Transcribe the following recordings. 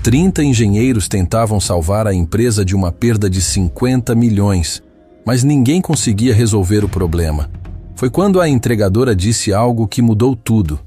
30 engenheiros tentavam salvar a empresa de uma perda de 50 milhões, mas ninguém conseguia resolver o problema. Foi quando a entregadora disse algo que mudou tudo.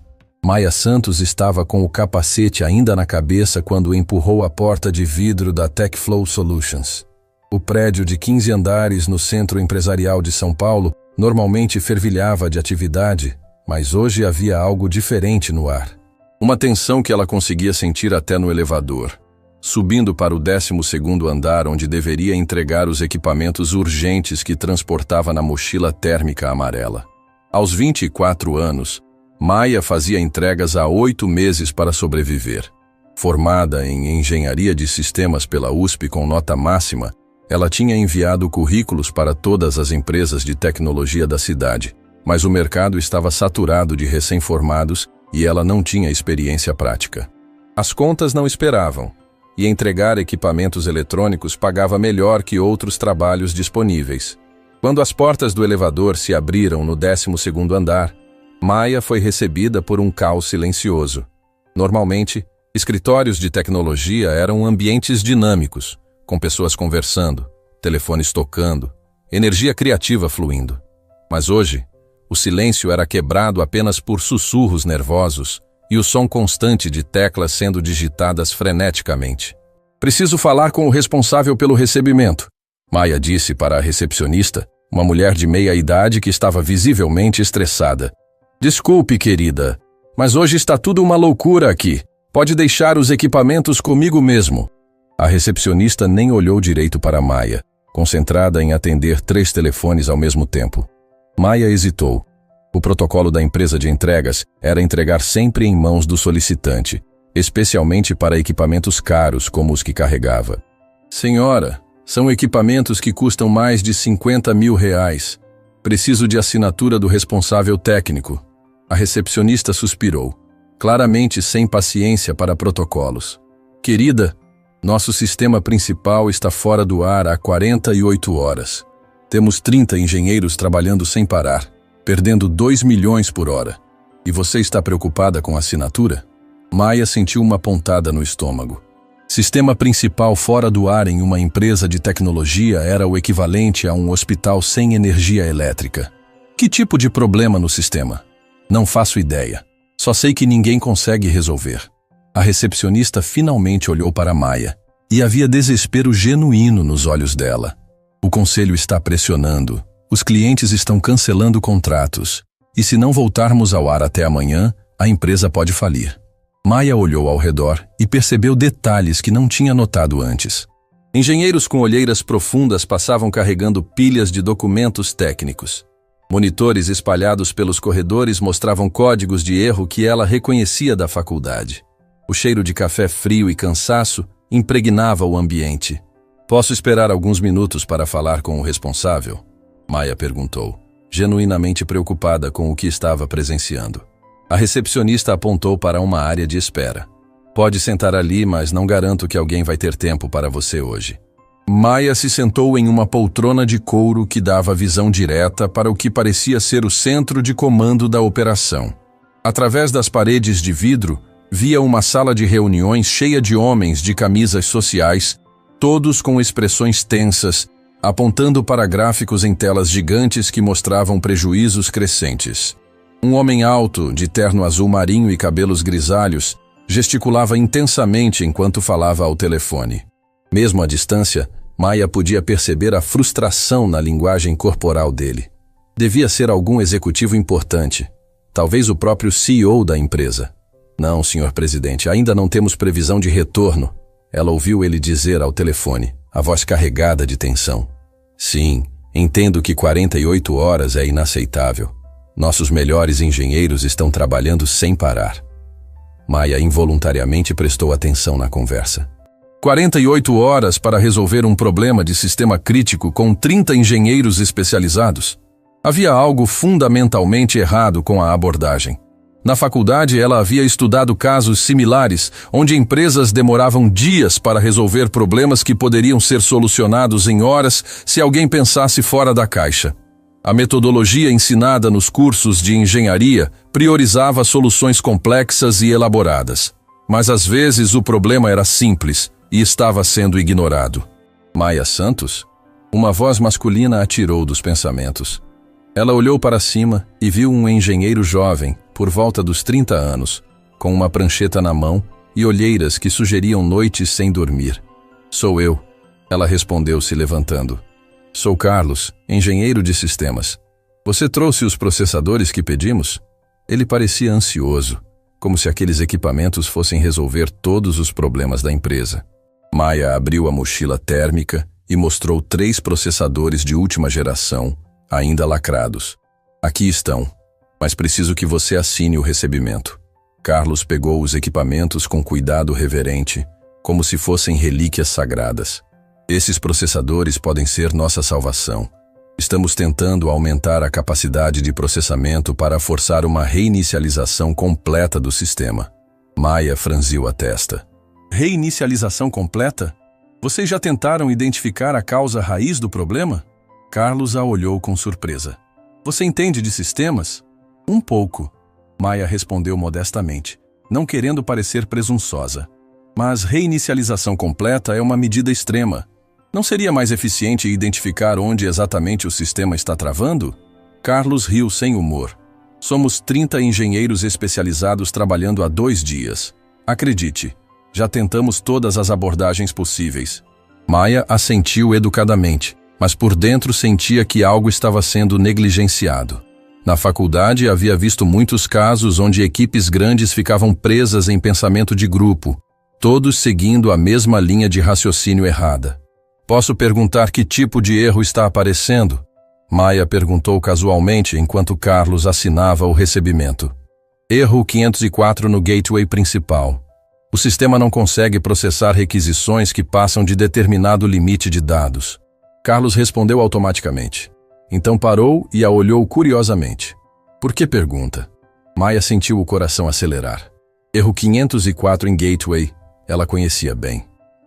Maia Santos estava com o capacete ainda na cabeça quando empurrou a porta de vidro da TechFlow Solutions. O prédio de 15 andares no centro empresarial de São Paulo normalmente fervilhava de atividade, mas hoje havia algo diferente no ar. Uma tensão que ela conseguia sentir até no elevador. Subindo para o 12º andar, onde deveria entregar os equipamentos urgentes que transportava na mochila térmica amarela. Aos 24 anos, Maia fazia entregas há 8 meses para sobreviver. Formada em engenharia de sistemas pela USP com nota máxima, ela tinha enviado currículos para todas as empresas de tecnologia da cidade, mas o mercado estava saturado de recém-formados e ela não tinha experiência prática. As contas não esperavam, e entregar equipamentos eletrônicos pagava melhor que outros trabalhos disponíveis. Quando as portas do elevador se abriram no 12º andar, Maia foi recebida por um caos silencioso. Normalmente, escritórios de tecnologia eram ambientes dinâmicos, com pessoas conversando, telefones tocando, energia criativa fluindo. Mas hoje, o silêncio era quebrado apenas por sussurros nervosos e o som constante de teclas sendo digitadas freneticamente. "Preciso falar com o responsável pelo recebimento", Maia disse para a recepcionista, uma mulher de meia idade que estava visivelmente estressada. "Desculpe, querida, mas hoje está tudo uma loucura aqui. Pode deixar os equipamentos comigo mesmo." A recepcionista nem olhou direito para Maia, concentrada em atender 3 telefones ao mesmo tempo. Maia hesitou. O protocolo da empresa de entregas era entregar sempre em mãos do solicitante, especialmente para equipamentos caros como os que carregava. "Senhora, são equipamentos que custam mais de 50 mil reais. Preciso de assinatura do responsável técnico." A recepcionista suspirou, claramente sem paciência para protocolos. "Querida, nosso sistema principal está fora do ar há 48 horas. Temos 30 engenheiros trabalhando sem parar, perdendo 2 milhões por hora. E você está preocupada com a assinatura?" Maia sentiu uma pontada no estômago. Sistema principal fora do ar em uma empresa de tecnologia era o equivalente a um hospital sem energia elétrica. Que tipo de problema no sistema? "Não faço ideia. Só sei que ninguém consegue resolver." A recepcionista finalmente olhou para Maia, e havia desespero genuíno nos olhos dela. "O conselho está pressionando. Os clientes estão cancelando contratos. E se não voltarmos ao ar até amanhã, a empresa pode falir." Maia olhou ao redor e percebeu detalhes que não tinha notado antes. Engenheiros com olheiras profundas passavam carregando pilhas de documentos técnicos. Monitores espalhados pelos corredores mostravam códigos de erro que ela reconhecia da faculdade. O cheiro de café frio e cansaço impregnava o ambiente. "Posso esperar alguns minutos para falar com o responsável?" Maia perguntou, genuinamente preocupada com o que estava presenciando. A recepcionista apontou para uma área de espera. "Pode sentar ali, mas não garanto que alguém vai ter tempo para você hoje." Maia se sentou em uma poltrona de couro que dava visão direta para o que parecia ser o centro de comando da operação. Através das paredes de vidro, via uma sala de reuniões cheia de homens de camisas sociais, todos com expressões tensas, apontando para gráficos em telas gigantes que mostravam prejuízos crescentes. Um homem alto, de terno azul marinho e cabelos grisalhos, gesticulava intensamente enquanto falava ao telefone. Mesmo à distância, Maia podia perceber a frustração na linguagem corporal dele. Devia ser algum executivo importante, talvez o próprio CEO da empresa. "Não, senhor presidente, ainda não temos previsão de retorno", ela ouviu ele dizer ao telefone, a voz carregada de tensão. "Sim, entendo que 48 horas é inaceitável. Nossos melhores engenheiros estão trabalhando sem parar." Maia involuntariamente prestou atenção na conversa. 48 horas para resolver um problema de sistema crítico com 30 engenheiros especializados? Havia algo fundamentalmente errado com a abordagem. Na faculdade, ela havia estudado casos similares, onde empresas demoravam dias para resolver problemas que poderiam ser solucionados em horas se alguém pensasse fora da caixa. A metodologia ensinada nos cursos de engenharia priorizava soluções complexas e elaboradas. Mas às vezes o problema era simples e estava sendo ignorado. Maia Santos? Uma voz masculina a tirou dos pensamentos. Ela olhou para cima e viu um engenheiro jovem, por volta dos 30 anos, com uma prancheta na mão e olheiras que sugeriam noites sem dormir. Sou eu, ela respondeu se levantando. Sou Carlos, engenheiro de sistemas. Você trouxe os processadores que pedimos? Ele parecia ansioso, como se aqueles equipamentos fossem resolver todos os problemas da empresa. Maia abriu a mochila térmica e mostrou 3 processadores de última geração, ainda lacrados. Aqui estão, mas preciso que você assine o recebimento. Carlos pegou os equipamentos com cuidado reverente, como se fossem relíquias sagradas. Esses processadores podem ser nossa salvação. Estamos tentando aumentar a capacidade de processamento para forçar uma reinicialização completa do sistema. Maia franziu a testa. Reinicialização completa? Vocês já tentaram identificar a causa raiz do problema? Carlos a olhou com surpresa. Você entende de sistemas? Um pouco, Maia respondeu modestamente, não querendo parecer presunçosa. Mas reinicialização completa é uma medida extrema. Não seria mais eficiente identificar onde exatamente o sistema está travando? Carlos riu sem humor. Somos 30 engenheiros especializados trabalhando há 2 dias. Acredite, já tentamos todas as abordagens possíveis. Maia assentiu educadamente, mas por dentro sentia que algo estava sendo negligenciado. Na faculdade havia visto muitos casos onde equipes grandes ficavam presas em pensamento de grupo, todos seguindo a mesma linha de raciocínio errada. Posso perguntar que tipo de erro está aparecendo? Maia perguntou casualmente enquanto Carlos assinava o recebimento. Erro 504 no gateway principal. O sistema não consegue processar requisições que passam de determinado limite de dados. Carlos respondeu automaticamente. Então parou e a olhou curiosamente. Por que pergunta? Maia sentiu o coração acelerar. Erro 504 em gateway, ela conhecia bem.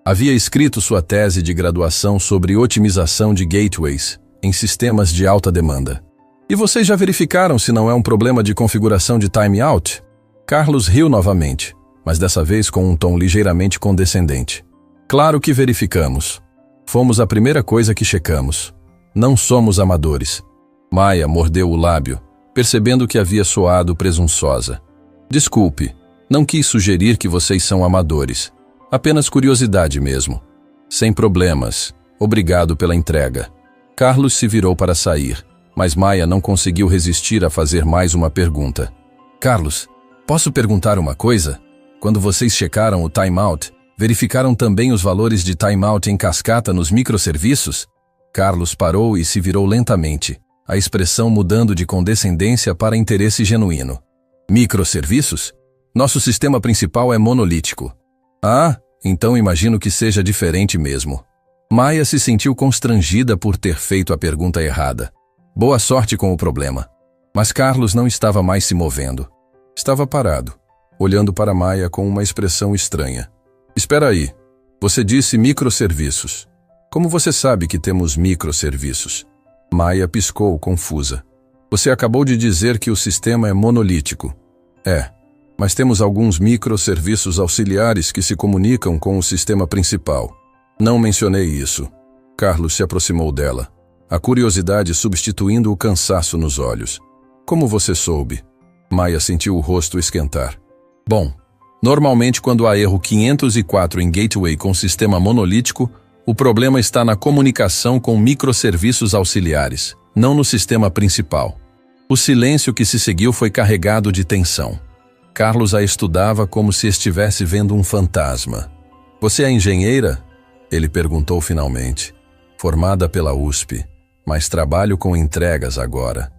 Havia escrito sua tese de graduação sobre otimização de gateways em sistemas de alta demanda. E vocês já verificaram se não é um problema de configuração de timeout? Carlos riu novamente, mas dessa vez com um tom ligeiramente condescendente. Claro que verificamos. Fomos a primeira coisa que checamos. Não somos amadores. Maia mordeu o lábio, percebendo que havia soado presunçosa. Desculpe, não quis sugerir que vocês são amadores. Apenas curiosidade mesmo. Sem problemas. Obrigado pela entrega. Carlos se virou para sair, mas Maia não conseguiu resistir a fazer mais uma pergunta. Carlos, posso perguntar uma coisa? Quando vocês checaram o timeout, verificaram também os valores de timeout em cascata nos microserviços? Carlos parou e se virou lentamente, a expressão mudando de condescendência para interesse genuíno. Microserviços? Nosso sistema principal é monolítico. Ah, então imagino que seja diferente mesmo. Maia se sentiu constrangida por ter feito a pergunta errada. Boa sorte com o problema. Mas Carlos não estava mais se movendo. Estava parado, olhando para Maia com uma expressão estranha. Espera aí, você disse microserviços. Como você sabe que temos microserviços? Maia piscou, confusa. Você acabou de dizer que o sistema é monolítico. É, mas temos alguns microserviços auxiliares que se comunicam com o sistema principal. Não mencionei isso. Carlos se aproximou dela, a curiosidade substituindo o cansaço nos olhos. Como você soube? Maia sentiu o rosto esquentar. Bom, normalmente quando há erro 504 em gateway com sistema monolítico, o problema está na comunicação com microserviços auxiliares, não no sistema principal. O silêncio que se seguiu foi carregado de tensão. Carlos a estudava como se estivesse vendo um fantasma. Você é engenheira? Ele perguntou finalmente. Formada pela USP, mas trabalho com entregas agora.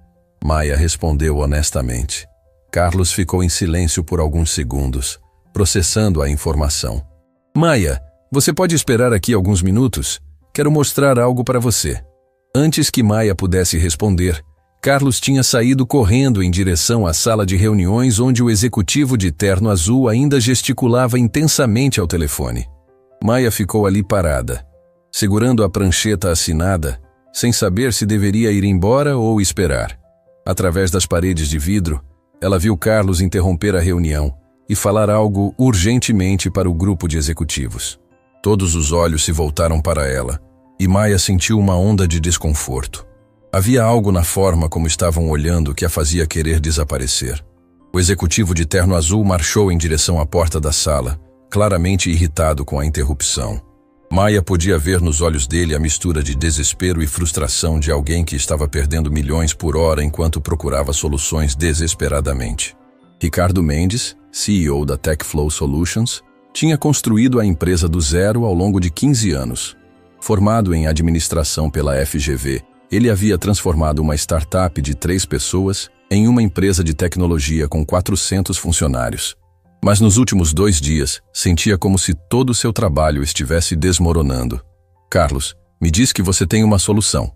Maia respondeu honestamente. Carlos ficou em silêncio por alguns segundos, processando a informação. Maia, você pode esperar aqui alguns minutos? Quero mostrar algo para você. Antes que Maia pudesse responder, Carlos tinha saído correndo em direção à sala de reuniões onde o executivo de terno azul ainda gesticulava intensamente ao telefone. Maia ficou ali parada, segurando a prancheta assinada, sem saber se deveria ir embora ou esperar. Através das paredes de vidro, ela viu Carlos interromper a reunião, e falar algo urgentemente para o grupo de executivos. Todos os olhos se voltaram para ela, e Maya sentiu uma onda de desconforto. Havia algo na forma como estavam olhando que a fazia querer desaparecer. O executivo de terno azul marchou em direção à porta da sala, claramente irritado com a interrupção. Maya podia ver nos olhos dele a mistura de desespero e frustração de alguém que estava perdendo milhões por hora enquanto procurava soluções desesperadamente. Ricardo Mendes, CEO da TechFlow Solutions, tinha construído a empresa do zero ao longo de 15 anos. Formado em administração pela FGV, ele havia transformado uma startup de 3 pessoas em uma empresa de tecnologia com 400 funcionários. Mas nos últimos 2 dias, sentia como se todo o seu trabalho estivesse desmoronando. Carlos, me diz que você tem uma solução.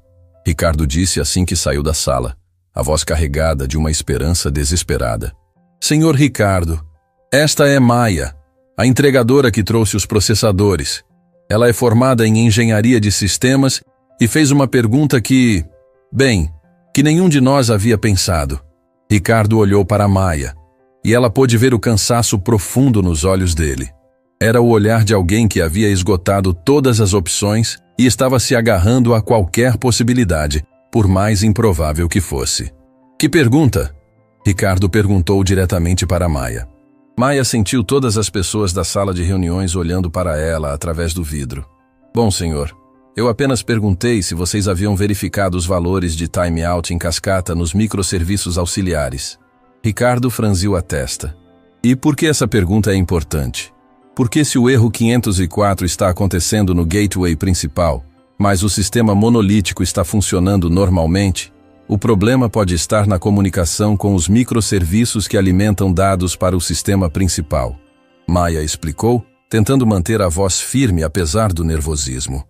Ricardo disse assim que saiu da sala, a voz carregada de uma esperança desesperada. Senhor Ricardo, esta é Maya, a entregadora que trouxe os processadores. Ela é formada em engenharia de sistemas e fez uma pergunta que nenhum de nós havia pensado. Ricardo olhou para Maya, e ela pôde ver o cansaço profundo nos olhos dele. Era o olhar de alguém que havia esgotado todas as opções e estava se agarrando a qualquer possibilidade, por mais improvável que fosse. Que pergunta? Ricardo perguntou diretamente para Maya. Maya sentiu todas as pessoas da sala de reuniões olhando para ela através do vidro. Bom, senhor, eu apenas perguntei se vocês haviam verificado os valores de timeout em cascata nos microserviços auxiliares. Ricardo franziu a testa. E por que essa pergunta é importante? Porque se o erro 504 está acontecendo no gateway principal, mas o sistema monolítico está funcionando normalmente, o problema pode estar na comunicação com os microserviços que alimentam dados para o sistema principal. Maya explicou, tentando manter a voz firme apesar do nervosismo.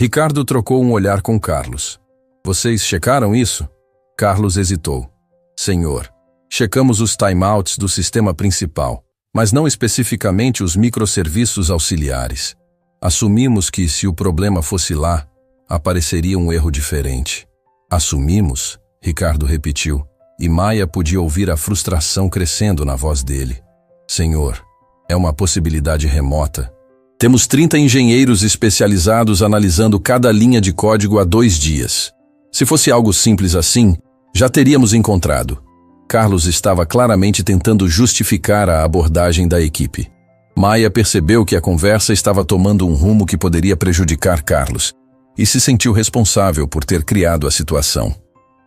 Ricardo trocou um olhar com Carlos. Vocês checaram isso? Carlos hesitou. Senhor, checamos os timeouts do sistema principal, mas não especificamente os microserviços auxiliares. Assumimos que, se o problema fosse lá, apareceria um erro diferente. Assumimos? Ricardo repetiu, e Maya podia ouvir a frustração crescendo na voz dele. Senhor, é uma possibilidade remota. Temos 30 engenheiros especializados analisando cada linha de código há 2 dias. Se fosse algo simples assim, já teríamos encontrado. Carlos estava claramente tentando justificar a abordagem da equipe. Maya percebeu que a conversa estava tomando um rumo que poderia prejudicar Carlos, e se sentiu responsável por ter criado a situação.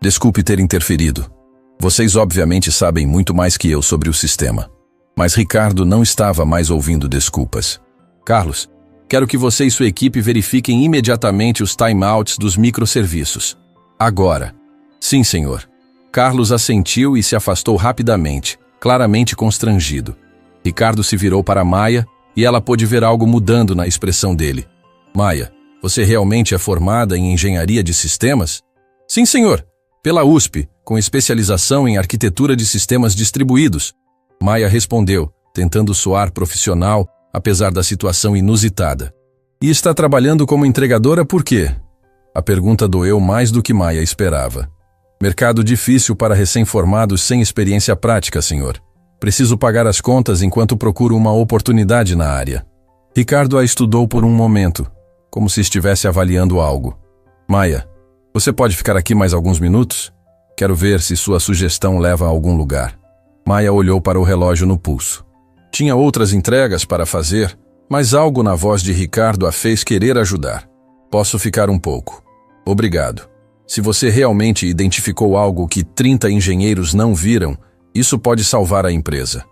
Desculpe ter interferido. Vocês obviamente sabem muito mais que eu sobre o sistema. Mas Ricardo não estava mais ouvindo desculpas. Carlos, quero que você e sua equipe verifiquem imediatamente os timeouts dos microserviços. Agora. Sim, senhor. Carlos assentiu e se afastou rapidamente, claramente constrangido. Ricardo se virou para Maya e ela pôde ver algo mudando na expressão dele. Maya, você realmente é formada em engenharia de sistemas? Sim, senhor. Pela USP, com especialização em arquitetura de sistemas distribuídos. Maya respondeu, tentando soar profissional, apesar da situação inusitada. E está trabalhando como entregadora por quê? A pergunta doeu mais do que Maya esperava. Mercado difícil para recém-formados sem experiência prática, senhor. Preciso pagar as contas enquanto procuro uma oportunidade na área. Ricardo a estudou por um momento, como se estivesse avaliando algo. Maya, você pode ficar aqui mais alguns minutos? Quero ver se sua sugestão leva a algum lugar. Maya olhou para o relógio no pulso. Tinha outras entregas para fazer, mas algo na voz de Ricardo a fez querer ajudar. Posso ficar um pouco. Obrigado. Se você realmente identificou algo que 30 engenheiros não viram, isso pode salvar a empresa.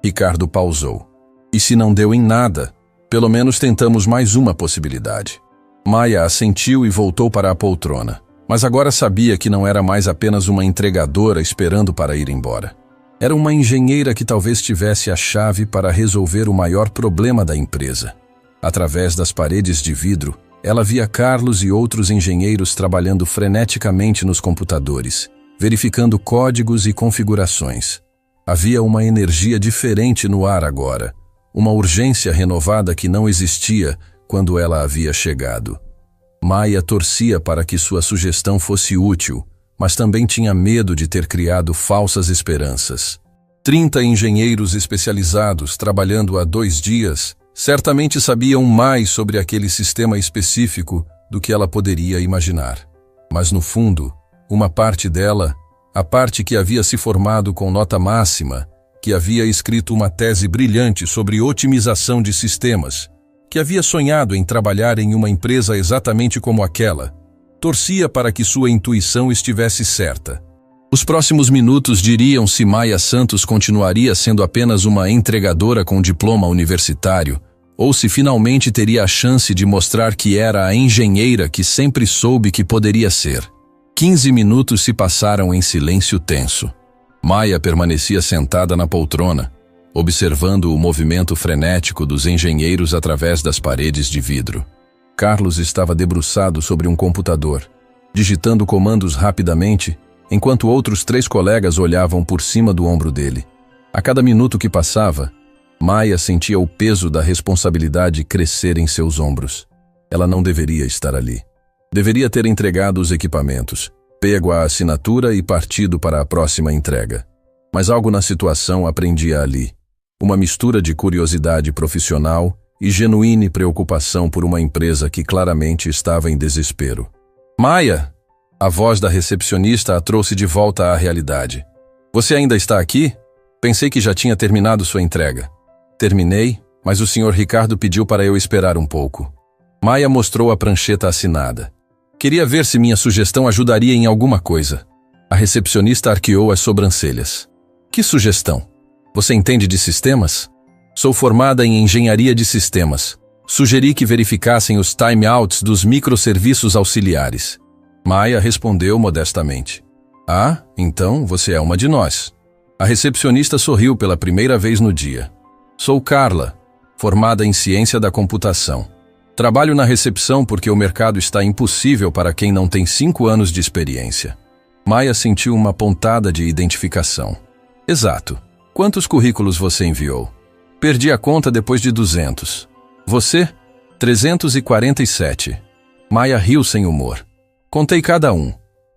Ricardo pausou. E se não deu em nada, pelo menos tentamos mais uma possibilidade. Maya assentiu e voltou para a poltrona, mas agora sabia que não era mais apenas uma entregadora esperando para ir embora. Era uma engenheira que talvez tivesse a chave para resolver o maior problema da empresa. Através das paredes de vidro, ela via Carlos e outros engenheiros trabalhando freneticamente nos computadores, verificando códigos e configurações. Havia uma energia diferente no ar agora, uma urgência renovada que não existia quando ela havia chegado. Maya torcia para que sua sugestão fosse útil, mas também tinha medo de ter criado falsas esperanças. 30 engenheiros especializados trabalhando há 2 dias certamente sabiam mais sobre aquele sistema específico do que ela poderia imaginar. Mas no fundo, uma parte dela, a parte que havia se formado com nota máxima, que havia escrito uma tese brilhante sobre otimização de sistemas, que havia sonhado em trabalhar em uma empresa exatamente como aquela, torcia para que sua intuição estivesse certa. Os próximos minutos diriam se Maya Santos continuaria sendo apenas uma entregadora com diploma universitário, ou se finalmente teria a chance de mostrar que era a engenheira que sempre soube que poderia ser. 15 minutos se passaram em silêncio tenso. Maya permanecia sentada na poltrona, observando o movimento frenético dos engenheiros através das paredes de vidro. Carlos estava debruçado sobre um computador, digitando comandos rapidamente, enquanto outros 3 colegas olhavam por cima do ombro dele. A cada minuto que passava, Maya sentia o peso da responsabilidade crescer em seus ombros. Ela não deveria estar ali. Deveria ter entregado os equipamentos, pego a assinatura e partido para a próxima entrega. Mas algo na situação a prendia ali. Uma mistura de curiosidade profissional e genuína preocupação por uma empresa que claramente estava em desespero. Maya! A voz da recepcionista a trouxe de volta à realidade. Você ainda está aqui? Pensei que já tinha terminado sua entrega. Terminei, mas o Sr. Ricardo pediu para eu esperar um pouco. Maya mostrou a prancheta assinada. Queria ver se minha sugestão ajudaria em alguma coisa. A recepcionista arqueou as sobrancelhas. Que sugestão? Você entende de sistemas? Sou formada em engenharia de sistemas. Sugeri que verificassem os timeouts dos microserviços auxiliares. Maya respondeu modestamente. Ah, então você é uma de nós. A recepcionista sorriu pela primeira vez no dia. Sou Carla, formada em ciência da computação. Trabalho na recepção porque o mercado está impossível para quem não tem 5 anos de experiência. Maya sentiu uma pontada de identificação. Exato. Quantos currículos você enviou? Perdi a conta depois de 200. Você? 347. Maya riu sem humor. Contei cada um.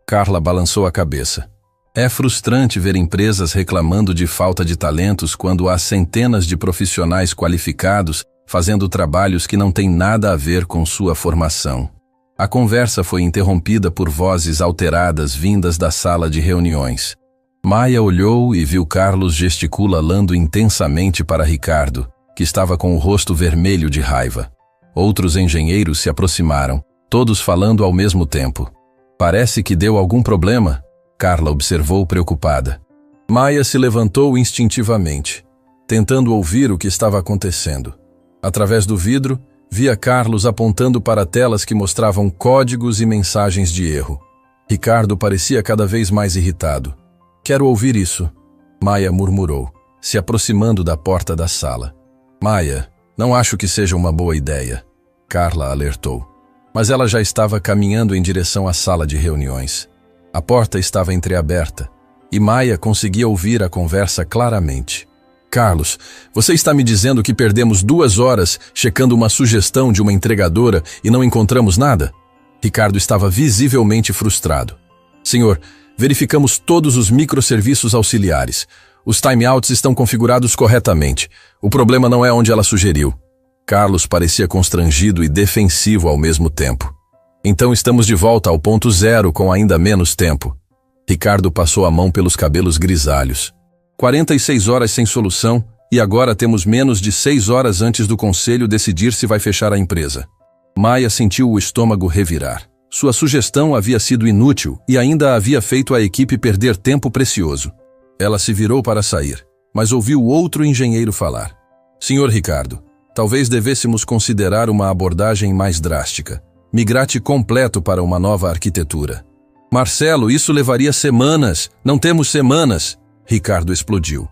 Carla balançou a cabeça. É frustrante ver empresas reclamando de falta de talentos quando há centenas de profissionais qualificados fazendo trabalhos que não têm nada a ver com sua formação. A conversa foi interrompida por vozes alteradas vindas da sala de reuniões. Maya olhou e viu Carlos gesticulando intensamente para Ricardo, que estava com o rosto vermelho de raiva. Outros engenheiros se aproximaram, todos falando ao mesmo tempo. Parece que deu algum problema, Carla observou preocupada. Maya se levantou instintivamente, tentando ouvir o que estava acontecendo. Através do vidro, via Carlos apontando para telas que mostravam códigos e mensagens de erro. Ricardo parecia cada vez mais irritado. Quero ouvir isso, Maya murmurou, se aproximando da porta da sala. Maya, não acho que seja uma boa ideia, Carla alertou. Mas ela já estava caminhando em direção à sala de reuniões. A porta estava entreaberta, e Maya conseguia ouvir a conversa claramente. Carlos, você está me dizendo que perdemos 2 horas checando uma sugestão de uma entregadora e não encontramos nada? Ricardo estava visivelmente frustrado. Senhor, verificamos todos os microserviços auxiliares. Os timeouts estão configurados corretamente. O problema não é onde ela sugeriu. Carlos parecia constrangido e defensivo ao mesmo tempo. Então estamos de volta ao ponto zero com ainda menos tempo. Ricardo passou a mão pelos cabelos grisalhos. 46 horas sem solução e agora temos menos de 6 horas antes do conselho decidir se vai fechar a empresa. Maya sentiu o estômago revirar. Sua sugestão havia sido inútil e ainda havia feito a equipe perder tempo precioso. Ela se virou para sair, mas ouviu outro engenheiro falar. Senhor Ricardo, talvez devêssemos considerar uma abordagem mais drástica. Migrate completo para uma nova arquitetura. Marcelo, isso levaria semanas. Não temos semanas. Ricardo explodiu.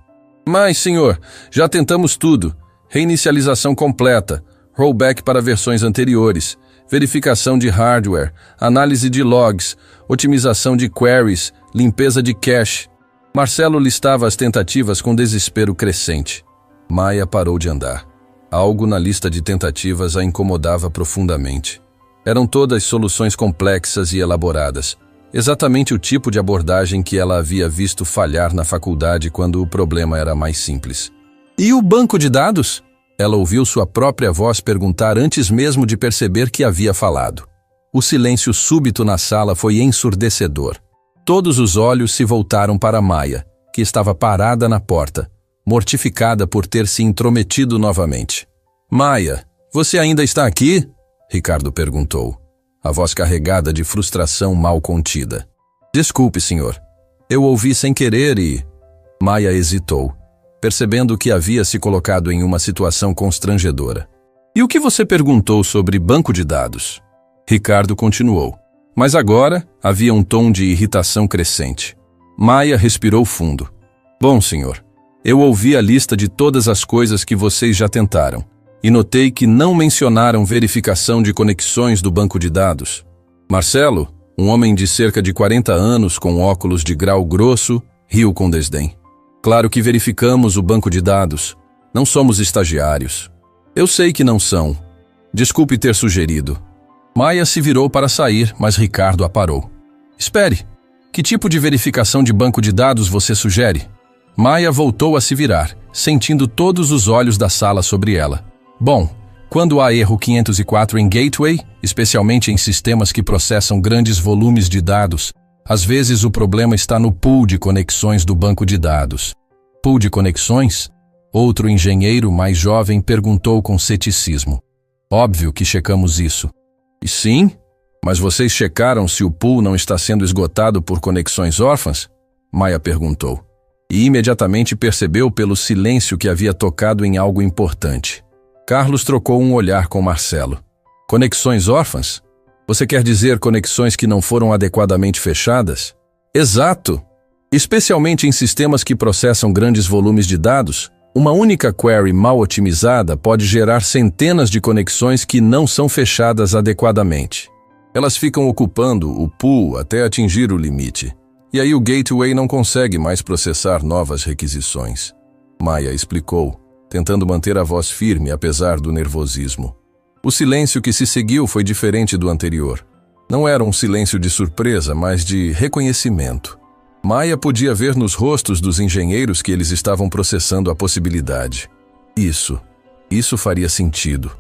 Mas, senhor, já tentamos tudo. Reinicialização completa, rollback para versões anteriores, verificação de hardware, análise de logs, otimização de queries, limpeza de cache. Marcelo listava as tentativas com desespero crescente. Maya parou de andar. Algo na lista de tentativas a incomodava profundamente. Eram todas soluções complexas e elaboradas, Exatamente o tipo de abordagem que ela havia visto falhar na faculdade quando o problema era mais simples. E o banco de dados? Ela ouviu sua própria voz perguntar antes mesmo de perceber que havia falado. O silêncio súbito na sala foi ensurdecedor. Todos os olhos se voltaram para Maya, que estava parada na porta, mortificada por ter se intrometido novamente. Maya, você ainda está aqui? Ricardo perguntou, a voz carregada de frustração mal contida. Desculpe, senhor. Eu ouvi sem querer e... Maya hesitou, percebendo que havia se colocado em uma situação constrangedora. E o que você perguntou sobre banco de dados? Ricardo continuou, mas agora havia um tom de irritação crescente. Maya respirou fundo. Bom, senhor, eu ouvi a lista de todas as coisas que vocês já tentaram e notei que não mencionaram verificação de conexões do banco de dados. Marcelo, um homem de cerca de 40 anos com óculos de grau grosso, riu com desdém. Claro que verificamos o banco de dados. Não somos estagiários. Eu sei que não são. Desculpe ter sugerido. Maya se virou para sair, mas Ricardo a parou. Espere. Que tipo de verificação de banco de dados você sugere? Maya voltou a se virar, sentindo todos os olhos da sala sobre ela. Bom, quando há erro 504 em gateway, especialmente em sistemas que processam grandes volumes de dados, às vezes o problema está no pool de conexões do banco de dados. Pool de conexões? Outro engenheiro mais jovem perguntou com ceticismo. Óbvio que checamos isso. E sim? Mas vocês checaram se o pool não está sendo esgotado por conexões órfãs? Maya perguntou. E imediatamente percebeu pelo silêncio que havia tocado em algo importante. Carlos trocou um olhar com Marcelo. Conexões órfãs? Você quer dizer conexões que não foram adequadamente fechadas? Exato! Especialmente em sistemas que processam grandes volumes de dados, uma única query mal otimizada pode gerar centenas de conexões que não são fechadas adequadamente. Elas ficam ocupando o pool até atingir o limite. E aí o gateway não consegue mais processar novas requisições. Maya explicou, tentando manter a voz firme apesar do nervosismo. O silêncio que se seguiu foi diferente do anterior. Não era um silêncio de surpresa, mas de reconhecimento. Maya podia ver nos rostos dos engenheiros que eles estavam processando a possibilidade. Isso faria sentido.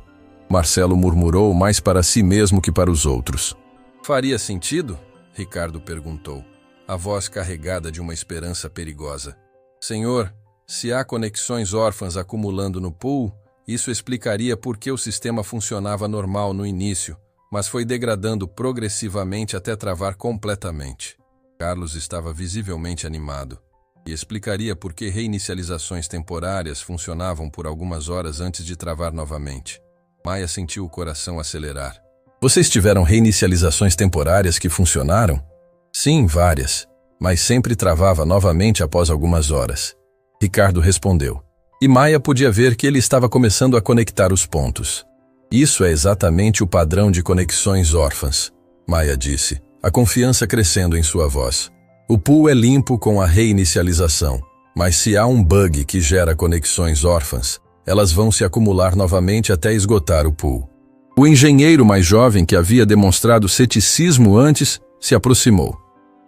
Marcelo murmurou mais para si mesmo que para os outros. Faria sentido? Ricardo perguntou, a voz carregada de uma esperança perigosa. Senhor, se há conexões órfãs acumulando no pool, isso explicaria por que o sistema funcionava normal no início, mas foi degradando progressivamente até travar completamente. Carlos estava visivelmente animado e explicaria por que reinicializações temporárias funcionavam por algumas horas antes de travar novamente. Maya sentiu o coração acelerar. Vocês tiveram reinicializações temporárias que funcionaram? Sim, várias, mas sempre travava novamente após algumas horas. Ricardo respondeu. E Maya podia ver que ele estava começando a conectar os pontos. Isso é exatamente o padrão de conexões órfãs, Maya disse, a confiança crescendo em sua voz. O pool é limpo com a reinicialização, mas se há um bug que gera conexões órfãs, elas vão se acumular novamente até esgotar o pool. O engenheiro mais jovem, que havia demonstrado ceticismo antes, se aproximou.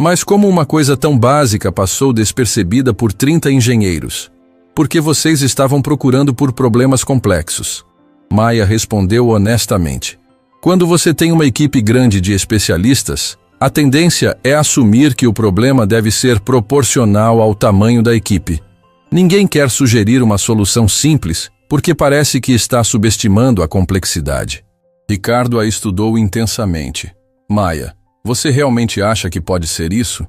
Mas como uma coisa tão básica passou despercebida por 30 engenheiros? Porque vocês estavam procurando por problemas complexos. Maya respondeu honestamente. Quando você tem uma equipe grande de especialistas, a tendência é assumir que o problema deve ser proporcional ao tamanho da equipe. Ninguém quer sugerir uma solução simples, porque parece que está subestimando a complexidade. Ricardo a estudou intensamente. Maya, você realmente acha que pode ser isso?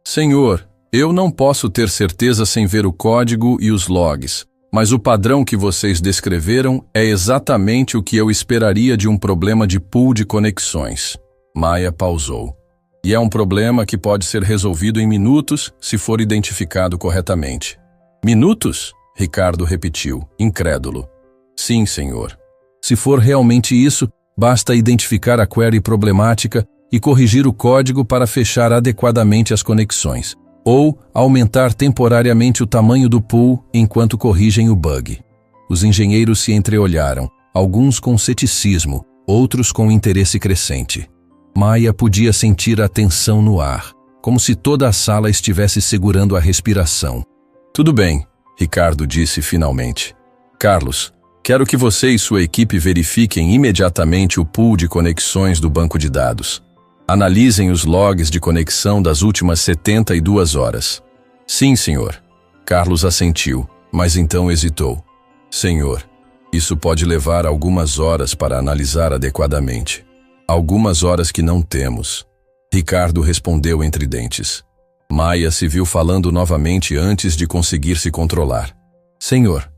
Senhor, eu não posso ter certeza sem ver o código e os logs, mas o padrão que vocês descreveram é exatamente o que eu esperaria de um problema de pool de conexões. Maya pausou. E é um problema que pode ser resolvido em minutos se for identificado corretamente. Minutos? Ricardo repetiu, incrédulo. Sim, senhor. Se for realmente isso, basta identificar a query problemática e corrigir o código para fechar adequadamente as conexões, ou aumentar temporariamente o tamanho do pool enquanto corrigem o bug. Os engenheiros se entreolharam, alguns com ceticismo, outros com interesse crescente. Maia podia sentir a tensão no ar, como se toda a sala estivesse segurando a respiração. Tudo bem, Ricardo disse finalmente. Carlos, quero que você e sua equipe verifiquem imediatamente o pool de conexões do banco de dados. Analisem os logs de conexão das últimas 72 horas. Sim, senhor. Carlos assentiu, mas então hesitou. Senhor, isso pode levar algumas horas para analisar adequadamente. Algumas horas que não temos. Ricardo respondeu entre dentes. Maia se viu falando novamente antes de conseguir se controlar. Senhor,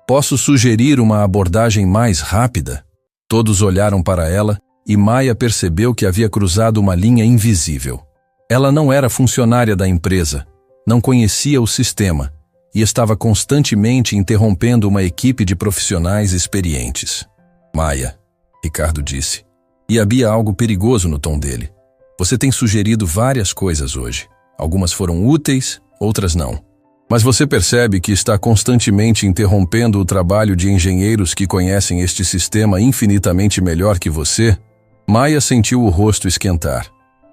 posso sugerir uma abordagem mais rápida? Todos olharam para ela e Maia percebeu que havia cruzado uma linha invisível. Ela não era funcionária da empresa, não conhecia o sistema e estava constantemente interrompendo uma equipe de profissionais experientes. Maia, Ricardo disse, e havia algo perigoso no tom dele. Você tem sugerido várias coisas hoje. Algumas foram úteis, outras não. Mas você percebe que está constantemente interrompendo o trabalho de engenheiros que conhecem este sistema infinitamente melhor que você? Maia sentiu o rosto esquentar.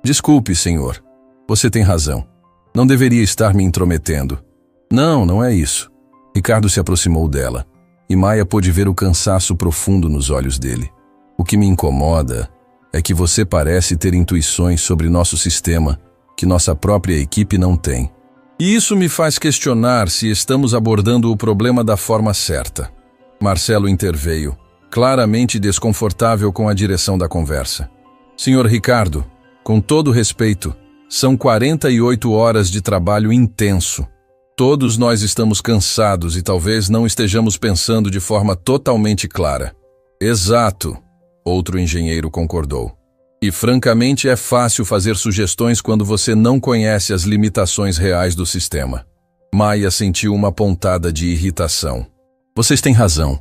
Desculpe, senhor. Você tem razão. Não deveria estar me intrometendo. Não, não é isso. Ricardo se aproximou dela, e Maia pôde ver o cansaço profundo nos olhos dele. O que me incomoda é que você parece ter intuições sobre nosso sistema que nossa própria equipe não tem. E isso me faz questionar se estamos abordando o problema da forma certa. Marcelo interveio, claramente desconfortável com a direção da conversa. Senhor Ricardo, com todo respeito, são 48 horas de trabalho intenso. Todos nós estamos cansados e talvez não estejamos pensando de forma totalmente clara. Exato, outro engenheiro concordou. E francamente é fácil fazer sugestões quando você não conhece as limitações reais do sistema. Maia sentiu uma pontada de irritação. Vocês têm razão.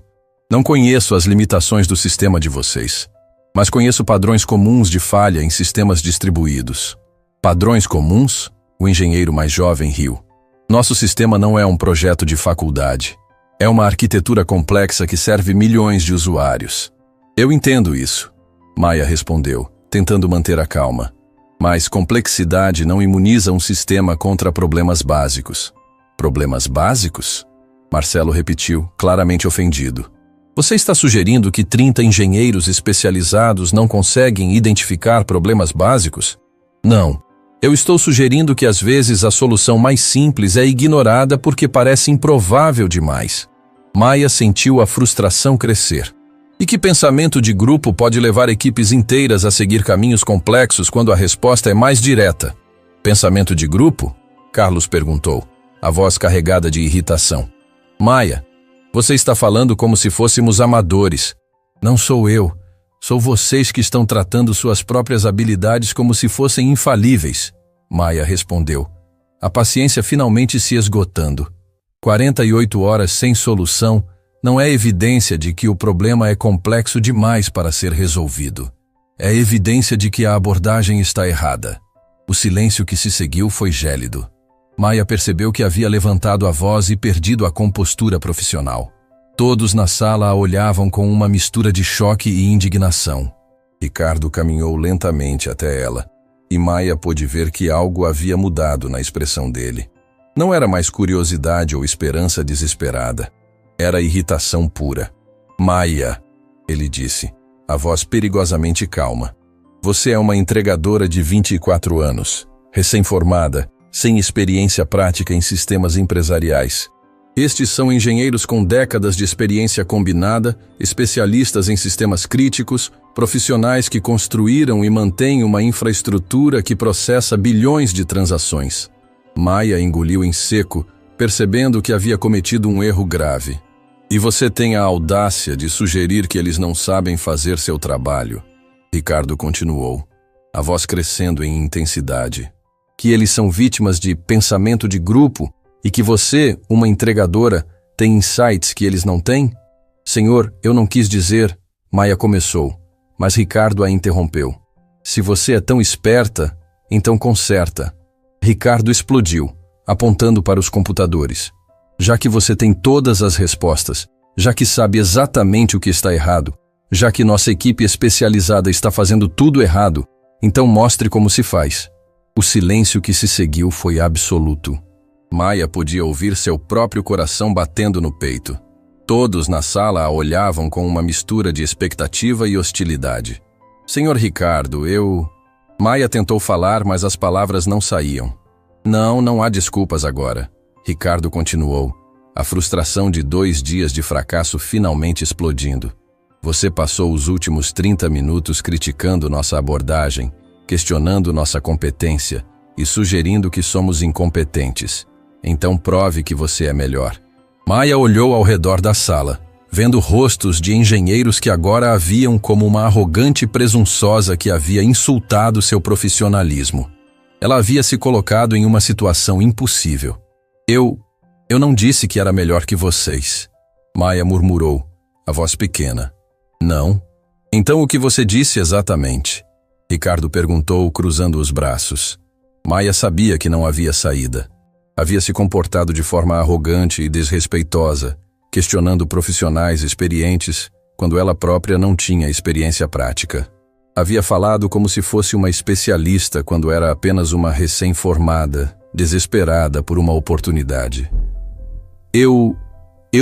Não conheço as limitações do sistema de vocês, mas conheço padrões comuns de falha em sistemas distribuídos. Padrões comuns? O engenheiro mais jovem riu. Nosso sistema não é um projeto de faculdade. É uma arquitetura complexa que serve milhões de usuários. Eu entendo isso, Maia respondeu, tentando manter a calma. Mas complexidade não imuniza um sistema contra problemas básicos. Problemas básicos? Marcelo repetiu, claramente ofendido. Você está sugerindo que 30 engenheiros especializados não conseguem identificar problemas básicos? Não. Eu estou sugerindo que às vezes a solução mais simples é ignorada porque parece improvável demais. Maia sentiu a frustração crescer. E que pensamento de grupo pode levar equipes inteiras a seguir caminhos complexos quando a resposta é mais direta? Pensamento de grupo? Carlos perguntou, a voz carregada de irritação. Maia, você está falando como se fôssemos amadores. Não sou eu. Sou vocês que estão tratando suas próprias habilidades como se fossem infalíveis. Maia respondeu, a paciência finalmente se esgotando. 48 horas sem solução não é evidência de que o problema é complexo demais para ser resolvido. É evidência de que a abordagem está errada. O silêncio que se seguiu foi gélido. Maia percebeu que havia levantado a voz e perdido a compostura profissional. Todos na sala a olhavam com uma mistura de choque e indignação. Ricardo caminhou lentamente até ela, e Maia pôde ver que algo havia mudado na expressão dele. Não era mais curiosidade ou esperança desesperada. Era irritação pura. Maia, ele disse, a voz perigosamente calma. Você é uma entregadora de 24 anos, recém-formada, sem experiência prática em sistemas empresariais. Estes são engenheiros com décadas de experiência combinada, especialistas em sistemas críticos, profissionais que construíram e mantêm uma infraestrutura que processa bilhões de transações. Maia engoliu em seco, percebendo que havia cometido um erro grave. E você tem a audácia de sugerir que eles não sabem fazer seu trabalho. Ricardo continuou, a voz crescendo em intensidade. Que eles são vítimas de pensamento de grupo e que você, uma entregadora, tem insights que eles não têm? Senhor, eu não quis dizer... Maia começou, mas Ricardo a interrompeu. Se você é tão esperta, então conserta. Ricardo explodiu, apontando para os computadores. Já que você tem todas as respostas, já que sabe exatamente o que está errado, já que nossa equipe especializada está fazendo tudo errado, Então mostre como se faz. O silêncio que se seguiu foi absoluto. Maia podia ouvir seu próprio coração batendo no peito. Todos na sala a olhavam com uma mistura de expectativa e hostilidade. Senhor Ricardo, Maia tentou falar, mas as palavras não saíam. Não há desculpas agora. Ricardo continuou, a frustração de 2 dias de fracasso finalmente explodindo. Você passou os últimos 30 minutos criticando nossa abordagem, questionando nossa competência e sugerindo que somos incompetentes. Então prove que você é melhor. Maia olhou ao redor da sala, vendo rostos de engenheiros que agora a viam como uma arrogante presunçosa que havia insultado seu profissionalismo. Ela havia se colocado em uma situação impossível. Eu não disse que era melhor que vocês. Maia murmurou, a voz pequena. Não? Então o que você disse exatamente? Ricardo perguntou, cruzando os braços. Maia sabia que não havia saída. Havia se comportado de forma arrogante e desrespeitosa, questionando profissionais experientes, quando ela própria não tinha experiência prática. Havia falado como se fosse uma especialista quando era apenas uma recém-formada, desesperada por uma oportunidade. Eu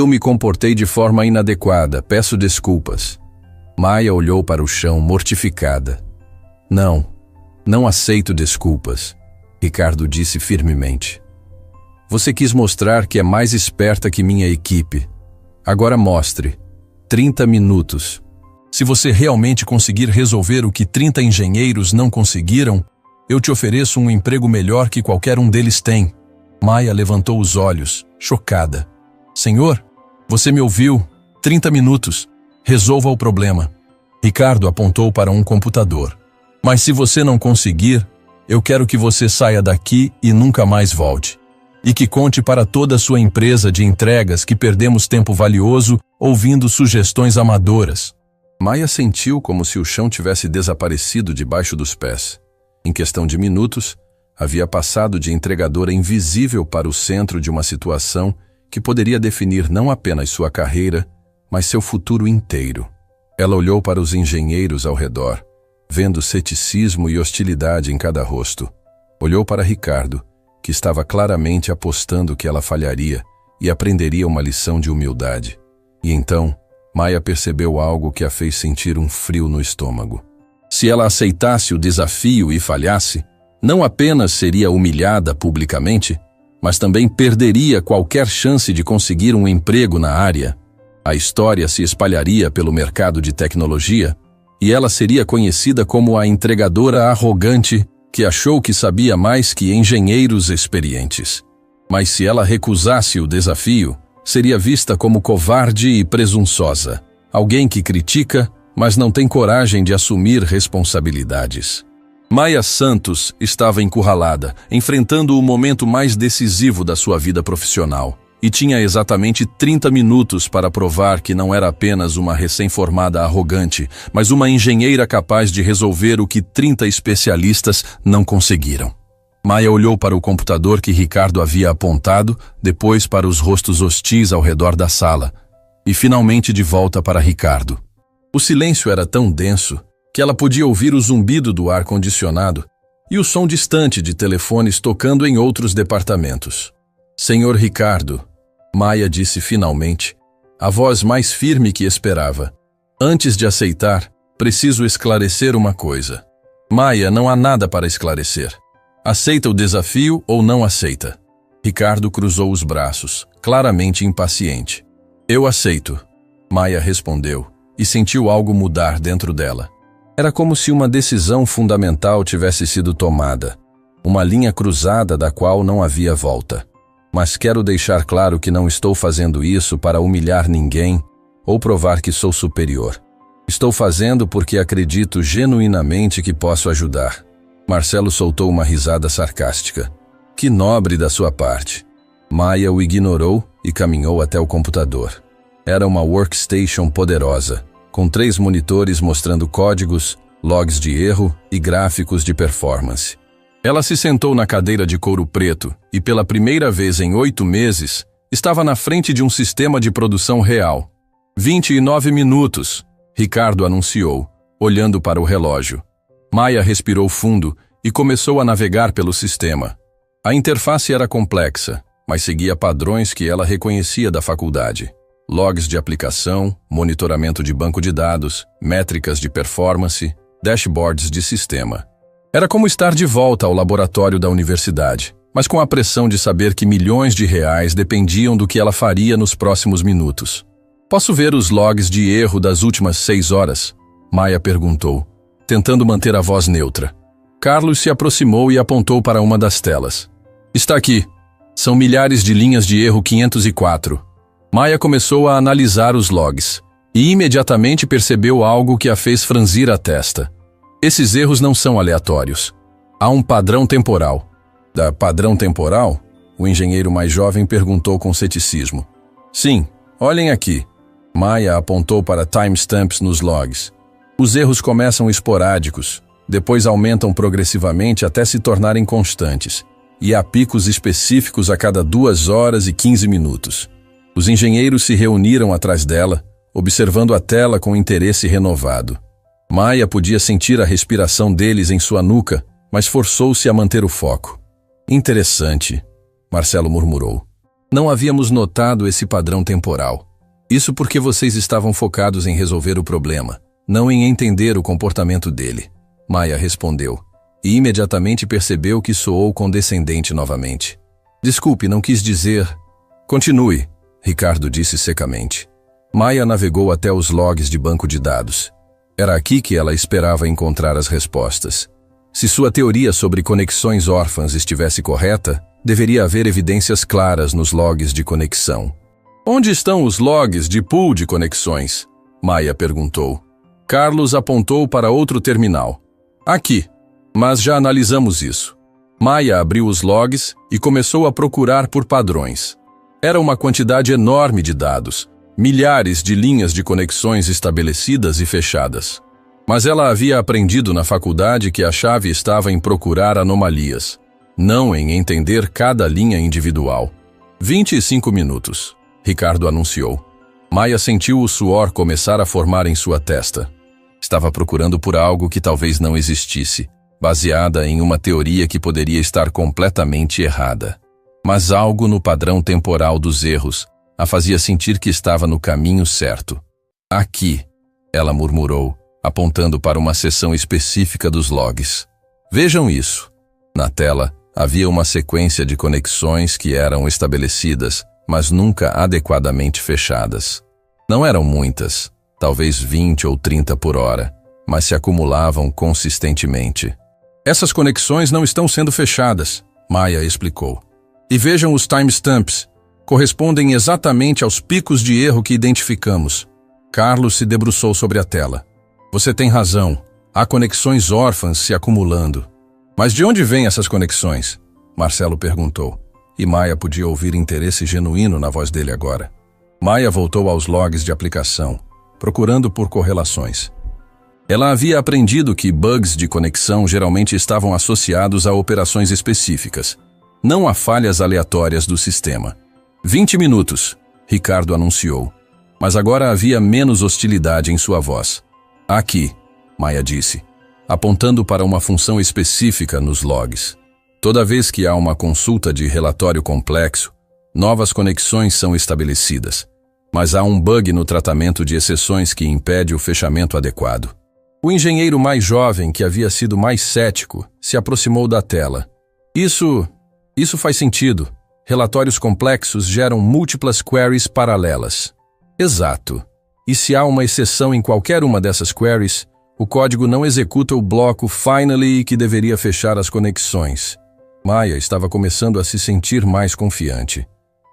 me comportei de forma inadequada, peço desculpas. Maia olhou para o chão, mortificada. Não aceito desculpas, Ricardo disse firmemente. Você quis mostrar que é mais esperta que minha equipe. Agora mostre. 30 minutos. Se você realmente conseguir resolver o que 30 engenheiros não conseguiram, eu te ofereço um emprego melhor que qualquer um deles tem. Maia levantou os olhos, chocada. Senhor, você me ouviu. 30 minutos. Resolva o problema. Ricardo apontou para um computador. Mas se você não conseguir, eu quero que você saia daqui e nunca mais volte. E que conte para toda a sua empresa de entregas que perdemos tempo valioso ouvindo sugestões amadoras. Maia sentiu como se o chão tivesse desaparecido debaixo dos pés. Em questão de minutos, havia passado de entregadora invisível para o centro de uma situação que poderia definir não apenas sua carreira, mas seu futuro inteiro. Ela olhou para os engenheiros ao redor, vendo ceticismo e hostilidade em cada rosto. Olhou para Ricardo, que estava claramente apostando que ela falharia e aprenderia uma lição de humildade. E então, Maia percebeu algo que a fez sentir um frio no estômago. Se ela aceitasse o desafio e falhasse, não apenas seria humilhada publicamente, mas também perderia qualquer chance de conseguir um emprego na área. A história se espalharia pelo mercado de tecnologia e ela seria conhecida como a entregadora arrogante que achou que sabia mais que engenheiros experientes. Mas se ela recusasse o desafio, seria vista como covarde e presunçosa, alguém que critica, mas não tem coragem de assumir responsabilidades. Maia Santos estava encurralada, enfrentando o momento mais decisivo da sua vida profissional, e tinha exatamente 30 minutos para provar que não era apenas uma recém-formada arrogante, mas uma engenheira capaz de resolver o que 30 especialistas não conseguiram. Maia olhou para o computador que Ricardo havia apontado, depois para os rostos hostis ao redor da sala, e finalmente de volta para Ricardo. O silêncio era tão denso que ela podia ouvir o zumbido do ar-condicionado e o som distante de telefones tocando em outros departamentos. Senhor Ricardo, Maia disse finalmente, a voz mais firme que esperava. Antes de aceitar, preciso esclarecer uma coisa. Maia, não há nada para esclarecer. Aceita o desafio ou não aceita? Ricardo cruzou os braços, claramente impaciente. Eu aceito, Maia respondeu, e sentiu algo mudar dentro dela. Era como se uma decisão fundamental tivesse sido tomada, uma linha cruzada da qual não havia volta. Mas quero deixar claro que não estou fazendo isso para humilhar ninguém ou provar que sou superior. Estou fazendo porque acredito genuinamente que posso ajudar. Marcelo soltou uma risada sarcástica. Que nobre da sua parte. Maia o ignorou e caminhou até o computador. Era uma workstation poderosa, com 3 monitores mostrando códigos, logs de erro e gráficos de performance. Ela se sentou na cadeira de couro preto e, pela primeira vez em 8 meses, estava na frente de um sistema de produção real. 29 minutos, Ricardo anunciou, olhando para o relógio. Maia respirou fundo e começou a navegar pelo sistema. A interface era complexa, mas seguia padrões que ela reconhecia da faculdade. Logs de aplicação, monitoramento de banco de dados, métricas de performance, dashboards de sistema. Era como estar de volta ao laboratório da universidade, mas com a pressão de saber que milhões de reais dependiam do que ela faria nos próximos minutos. Posso ver os logs de erro das últimas 6 horas? Maia perguntou, tentando manter a voz neutra. Carlos se aproximou e apontou para uma das telas. Está aqui. São milhares de linhas de erro 504. Maia começou a analisar os logs e imediatamente percebeu algo que a fez franzir a testa. Esses erros não são aleatórios. Há um padrão temporal. Padrão temporal? O engenheiro mais jovem perguntou com ceticismo. Sim, olhem aqui. Maia apontou para timestamps nos logs. Os erros começam esporádicos, depois aumentam progressivamente até se tornarem constantes, e há picos específicos a cada 2 horas e 15 minutos. Os engenheiros se reuniram atrás dela, observando a tela com interesse renovado. Maia podia sentir a respiração deles em sua nuca, mas forçou-se a manter o foco. Interessante, Marcelo murmurou. Não havíamos notado esse padrão temporal. Isso porque vocês estavam focados em resolver o problema, não em entender o comportamento dele. Maia respondeu, e imediatamente percebeu que soou condescendente novamente. Desculpe, não quis dizer... Continue, Ricardo disse secamente. Maia navegou até os logs de banco de dados. Era aqui que ela esperava encontrar as respostas. Se sua teoria sobre conexões órfãs estivesse correta, deveria haver evidências claras nos logs de conexão. Onde estão os logs de pool de conexões? Maia perguntou. Carlos apontou para outro terminal. Aqui. Mas já analisamos isso. Maia abriu os logs e começou a procurar por padrões. Era uma quantidade enorme de dados, milhares de linhas de conexões estabelecidas e fechadas. Mas ela havia aprendido na faculdade que a chave estava em procurar anomalias, não em entender cada linha individual. 25 minutos, Ricardo anunciou. Maia sentiu o suor começar a formar em sua testa. Estava procurando por algo que talvez não existisse, baseada em uma teoria que poderia estar completamente errada. Mas algo no padrão temporal dos erros a fazia sentir que estava no caminho certo. Aqui, ela murmurou, apontando para uma seção específica dos logs. Vejam isso. Na tela, havia uma sequência de conexões que eram estabelecidas, mas nunca adequadamente fechadas. Não eram muitas, talvez 20 ou 30 por hora, mas se acumulavam consistentemente. Essas conexões não estão sendo fechadas, Maia explicou. E vejam os timestamps. Correspondem exatamente aos picos de erro que identificamos. Carlos se debruçou sobre a tela. Você tem razão. Há conexões órfãs se acumulando. Mas de onde vêm essas conexões? Marcelo perguntou. E Maia podia ouvir interesse genuíno na voz dele agora. Maia voltou aos logs de aplicação, procurando por correlações. Ela havia aprendido que bugs de conexão geralmente estavam associados a operações específicas, não a falhas aleatórias do sistema. 20 minutos, Ricardo anunciou, mas agora havia menos hostilidade em sua voz. Aqui, Maia disse, apontando para uma função específica nos logs. Toda vez que há uma consulta de relatório complexo, novas conexões são estabelecidas, mas há um bug no tratamento de exceções que impede o fechamento adequado. O engenheiro mais jovem, que havia sido mais cético, se aproximou da tela. Isso faz sentido. Relatórios complexos geram múltiplas queries paralelas. Exato. E se há uma exceção em qualquer uma dessas queries, o código não executa o bloco finally que deveria fechar as conexões. Maia estava começando a se sentir mais confiante.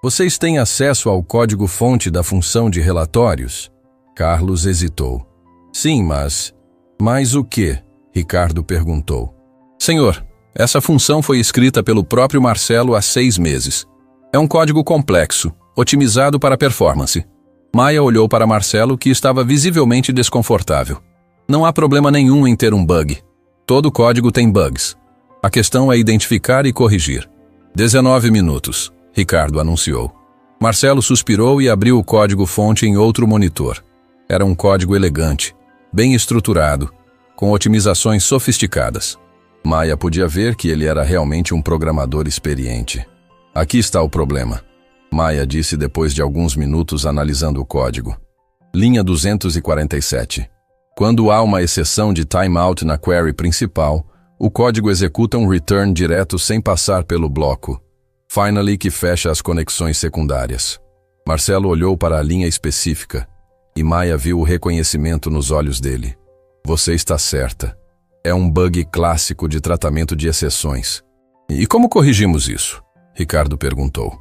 Vocês têm acesso ao código-fonte da função de relatórios? Carlos hesitou. Sim, mas... Mas o quê? Ricardo perguntou. Senhor, essa função foi escrita pelo próprio Marcelo há 6 meses. É um código complexo, otimizado para performance. Maia olhou para Marcelo, que estava visivelmente desconfortável. Não há problema nenhum em ter um bug. Todo código tem bugs. A questão é identificar e corrigir. 19 minutos, Ricardo anunciou. Marcelo suspirou e abriu o código-fonte em outro monitor. Era um código elegante, bem estruturado, com otimizações sofisticadas. Maia podia ver que ele era realmente um programador experiente. Aqui está o problema, Maia disse depois de alguns minutos analisando o código. Linha 247. Quando há uma exceção de timeout na query principal, o código executa um return direto sem passar pelo bloco finally que fecha as conexões secundárias. Marcelo olhou para a linha específica e Maia viu o reconhecimento nos olhos dele. Você está certa. É um bug clássico de tratamento de exceções. E como corrigimos isso? Ricardo perguntou.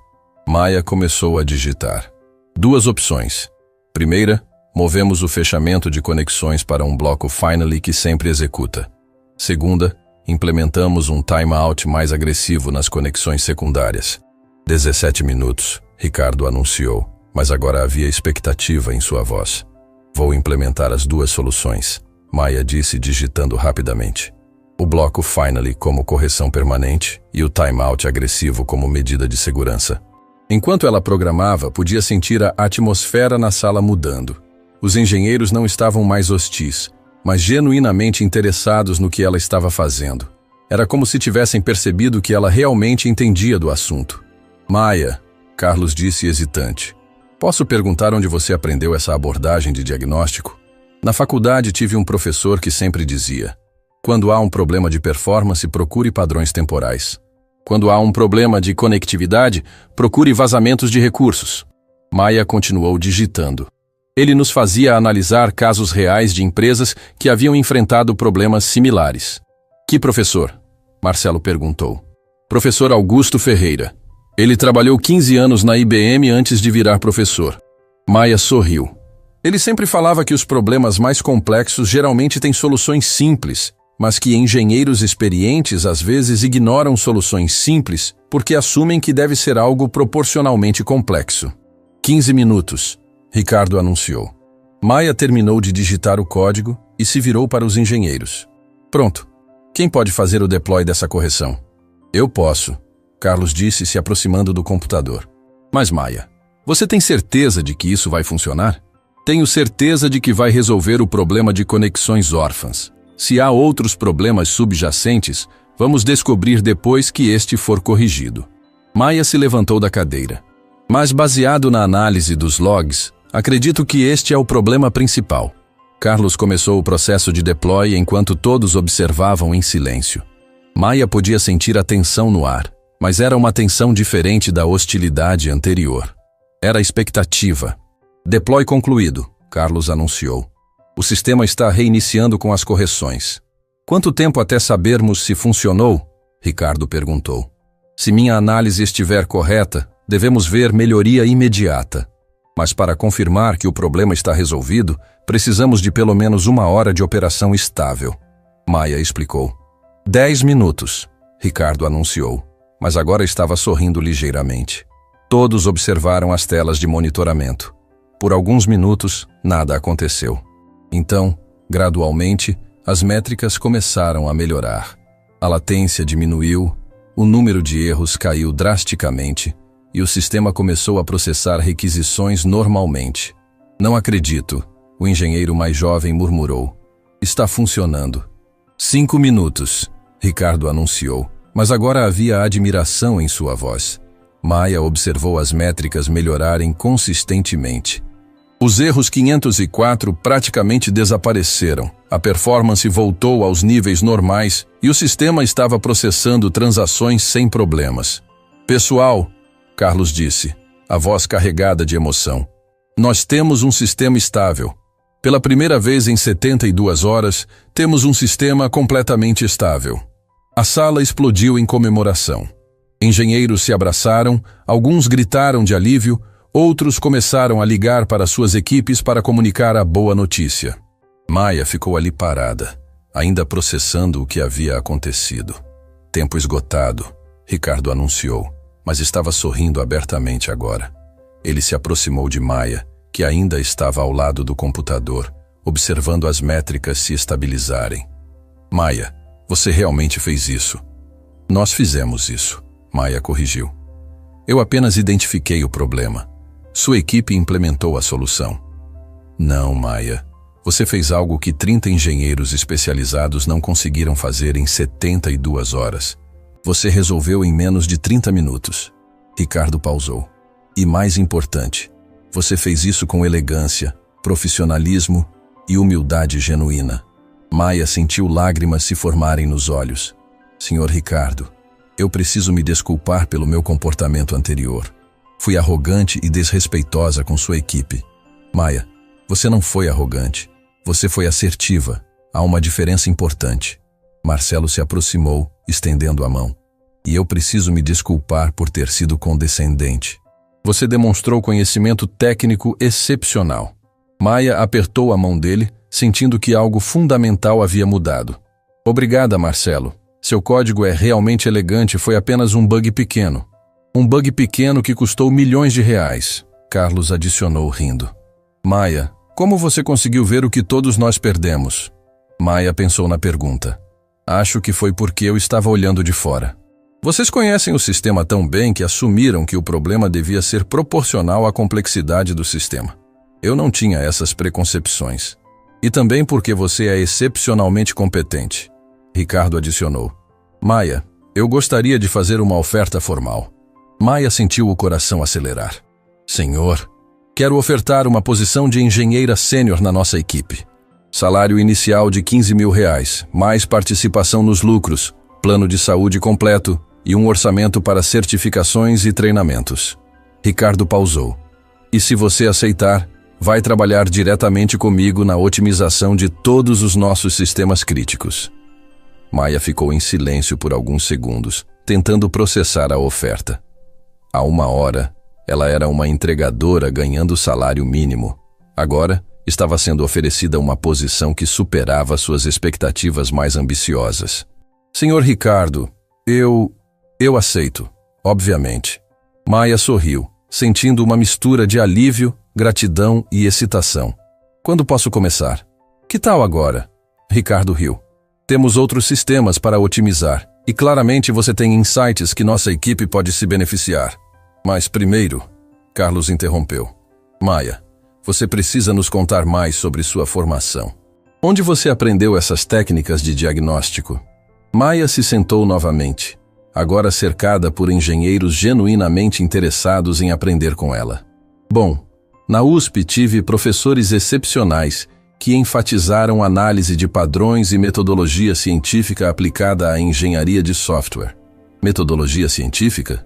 Maia começou a digitar. 2 opções. Primeira, movemos o fechamento de conexões para um bloco finally que sempre executa. Segunda, implementamos um timeout mais agressivo nas conexões secundárias. 17 minutos, Ricardo anunciou, mas agora havia expectativa em sua voz. Vou implementar as 2 soluções, Maia disse digitando rapidamente. O bloco finally como correção permanente e o timeout agressivo como medida de segurança. Enquanto ela programava, podia sentir a atmosfera na sala mudando. Os engenheiros não estavam mais hostis, mas genuinamente interessados no que ela estava fazendo. Era como se tivessem percebido que ela realmente entendia do assunto. Maia, Carlos disse hesitante. Posso perguntar onde você aprendeu essa abordagem de diagnóstico? Na faculdade tive um professor que sempre dizia: quando há um problema de performance, procure padrões temporais. Quando há um problema de conectividade, procure vazamentos de recursos. Maia continuou digitando. Ele nos fazia analisar casos reais de empresas que haviam enfrentado problemas similares. Que professor? Marcelo perguntou. Professor Augusto Ferreira. Ele trabalhou 15 anos na IBM antes de virar professor. Maia sorriu. Ele sempre falava que os problemas mais complexos geralmente têm soluções simples, mas que engenheiros experientes às vezes ignoram soluções simples porque assumem que deve ser algo proporcionalmente complexo. 15 minutos. Ricardo anunciou. Maia terminou de digitar o código e se virou para os engenheiros. Pronto. Quem pode fazer o deploy dessa correção? Eu posso, Carlos disse se aproximando do computador. Mas Maia, você tem certeza de que isso vai funcionar? Tenho certeza de que vai resolver o problema de conexões órfãs. Se há outros problemas subjacentes, vamos descobrir depois que este for corrigido. Maia se levantou da cadeira. Mas baseado na análise dos logs, acredito que este é o problema principal. Carlos começou o processo de deploy enquanto todos observavam em silêncio. Maia podia sentir a tensão no ar, mas era uma tensão diferente da hostilidade anterior. Era expectativa. Deploy concluído, Carlos anunciou. O sistema está reiniciando com as correções. Quanto tempo até sabermos se funcionou? Ricardo perguntou. Se minha análise estiver correta, devemos ver melhoria imediata. Mas para confirmar que o problema está resolvido, precisamos de pelo menos 1 hora de operação estável. Maia explicou. 10 minutos, Ricardo anunciou, mas agora estava sorrindo ligeiramente. Todos observaram as telas de monitoramento. Por alguns minutos, nada aconteceu. Então, gradualmente, as métricas começaram a melhorar. A latência diminuiu, o número de erros caiu drasticamente e o sistema começou a processar requisições normalmente. Não acredito, o engenheiro mais jovem murmurou. Está funcionando. 5 minutos, Ricardo anunciou, mas agora havia admiração em sua voz. Maia observou as métricas melhorarem consistentemente. Os erros 504 praticamente desapareceram, a performance voltou aos níveis normais e o sistema estava processando transações sem problemas. Pessoal, Carlos disse, a voz carregada de emoção. Nós temos um sistema estável. Pela primeira vez em 72 horas, temos um sistema completamente estável. A sala explodiu em comemoração. Engenheiros se abraçaram, alguns gritaram de alívio, outros começaram a ligar para suas equipes para comunicar a boa notícia. Maia ficou ali parada, ainda processando o que havia acontecido. Tempo esgotado, Ricardo anunciou, mas estava sorrindo abertamente agora. Ele se aproximou de Maia, que ainda estava ao lado do computador, observando as métricas se estabilizarem. Maia, você realmente fez isso? Nós fizemos isso, Maia corrigiu. Eu apenas identifiquei o problema. Sua equipe implementou a solução. Não, Maia. Você fez algo que 30 engenheiros especializados não conseguiram fazer em 72 horas. Você resolveu em menos de 30 minutos. Ricardo pausou. E mais importante, você fez isso com elegância, profissionalismo e humildade genuína. Maia sentiu lágrimas se formarem nos olhos. Senhor Ricardo, eu preciso me desculpar pelo meu comportamento anterior. Fui arrogante e desrespeitosa com sua equipe. Maia, você não foi arrogante. Você foi assertiva. Há uma diferença importante. Marcelo se aproximou, estendendo a mão. E eu preciso me desculpar por ter sido condescendente. Você demonstrou conhecimento técnico excepcional. Maia apertou a mão dele, sentindo que algo fundamental havia mudado. Obrigada, Marcelo. Seu código é realmente elegante, foi apenas um bug pequeno. Um bug pequeno que custou milhões de reais. Carlos adicionou rindo. Maia, como você conseguiu ver o que todos nós perdemos? Maia pensou na pergunta. Acho que foi porque eu estava olhando de fora. Vocês conhecem o sistema tão bem que assumiram que o problema devia ser proporcional à complexidade do sistema. Eu não tinha essas preconcepções. E também porque você é excepcionalmente competente. Ricardo adicionou. Maia, eu gostaria de fazer uma oferta formal. Maia sentiu o coração acelerar. Senhor, quero ofertar uma posição de engenheira sênior na nossa equipe. Salário inicial de R$15.000, mais participação nos lucros, plano de saúde completo e um orçamento para certificações e treinamentos. Ricardo pausou. E se você aceitar, vai trabalhar diretamente comigo na otimização de todos os nossos sistemas críticos. Maia ficou em silêncio por alguns segundos, tentando processar a oferta. Há 1 hora, ela era uma entregadora ganhando salário mínimo. Agora, estava sendo oferecida uma posição que superava suas expectativas mais ambiciosas. Senhor Ricardo, eu aceito, obviamente. Maia sorriu, sentindo uma mistura de alívio, gratidão e excitação. Quando posso começar? Que tal agora? Ricardo riu. Temos outros sistemas para otimizar, e claramente você tem insights que nossa equipe pode se beneficiar. Mas primeiro, Carlos interrompeu. Maia, você precisa nos contar mais sobre sua formação. Onde você aprendeu essas técnicas de diagnóstico? Maia se sentou novamente, agora cercada por engenheiros genuinamente interessados em aprender com ela. Bom, na USP tive professores excepcionais que enfatizaram análise de padrões e metodologia científica aplicada à engenharia de software. Metodologia científica?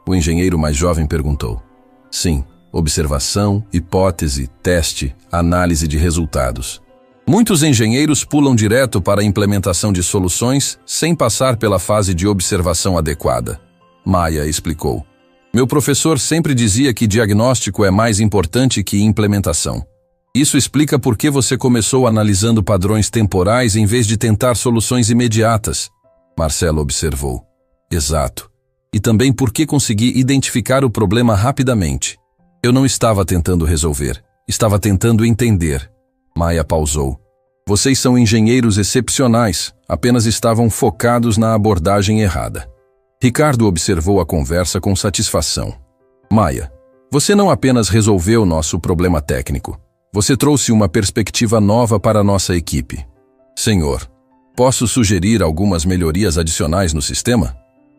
O engenheiro mais jovem perguntou. Sim, observação, hipótese, teste, análise de resultados. Muitos engenheiros pulam direto para a implementação de soluções sem passar pela fase de observação adequada. Maia explicou. Meu professor sempre dizia que diagnóstico é mais importante que implementação. Isso explica por que você começou analisando padrões temporais em vez de tentar soluções imediatas. Marcelo observou. Exato. E também por que consegui identificar o problema rapidamente. Eu não estava tentando resolver, estava tentando entender. Maia pausou. Vocês são engenheiros excepcionais, apenas estavam focados na abordagem errada. Ricardo observou a conversa com satisfação. Maia, você não apenas resolveu nosso problema técnico, você trouxe uma perspectiva nova para a nossa equipe. Senhor, posso sugerir algumas melhorias adicionais no sistema?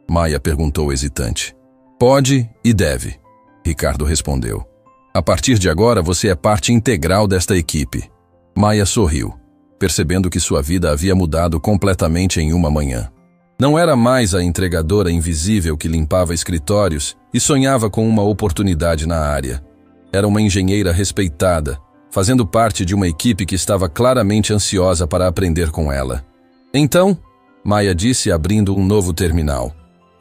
Maia perguntou hesitante. Pode e deve, Ricardo respondeu. A partir de agora você é parte integral desta equipe. Maia sorriu, percebendo que sua vida havia mudado completamente em uma manhã. Não era mais a entregadora invisível que limpava escritórios e sonhava com uma oportunidade na área. Era uma engenheira respeitada, fazendo parte de uma equipe que estava claramente ansiosa para aprender com ela. Então, Maia disse abrindo um novo terminal.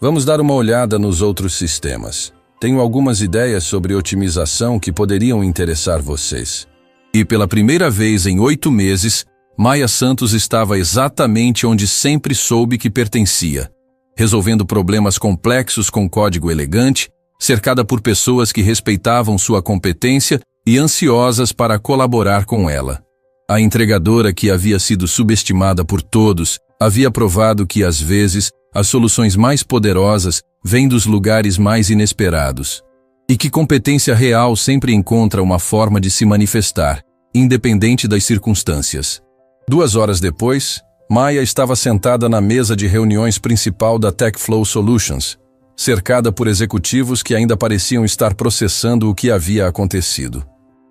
Vamos dar uma olhada nos outros sistemas. Tenho algumas ideias sobre otimização que poderiam interessar vocês. E pela primeira vez em 8 meses, Maia Santos estava exatamente onde sempre soube que pertencia, resolvendo problemas complexos com código elegante, cercada por pessoas que respeitavam sua competência e ansiosas para colaborar com ela. A entregadora que havia sido subestimada por todos havia provado que, às vezes, as soluções mais poderosas vêm dos lugares mais inesperados. E que competência real sempre encontra uma forma de se manifestar, independente das circunstâncias. 2 horas depois, Maia estava sentada na mesa de reuniões principal da TechFlow Solutions, cercada por executivos que ainda pareciam estar processando o que havia acontecido.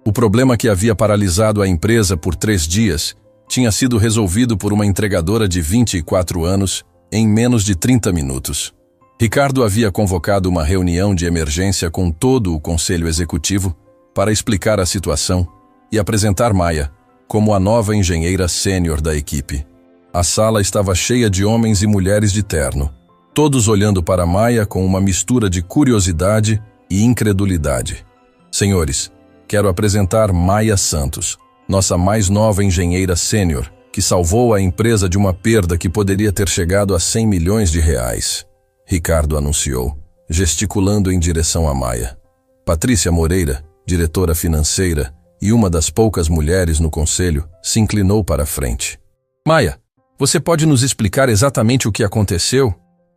O problema que havia paralisado a empresa por 3 dias tinha sido resolvido por uma entregadora de 24 anos em menos de 30 minutos. Ricardo havia convocado uma reunião de emergência com todo o conselho executivo para explicar a situação e apresentar Maia como a nova engenheira sênior da equipe. A sala estava cheia de homens e mulheres de terno, todos olhando para Maia com uma mistura de curiosidade e incredulidade. Senhores, quero apresentar Maia Santos, nossa mais nova engenheira sênior, que salvou a empresa de uma perda que poderia ter chegado a 100 milhões de reais. Ricardo anunciou, gesticulando em direção a Maia. Patrícia Moreira, diretora financeira e uma das poucas mulheres no conselho, se inclinou para a frente. Maia, você pode nos explicar exatamente o que aconteceu?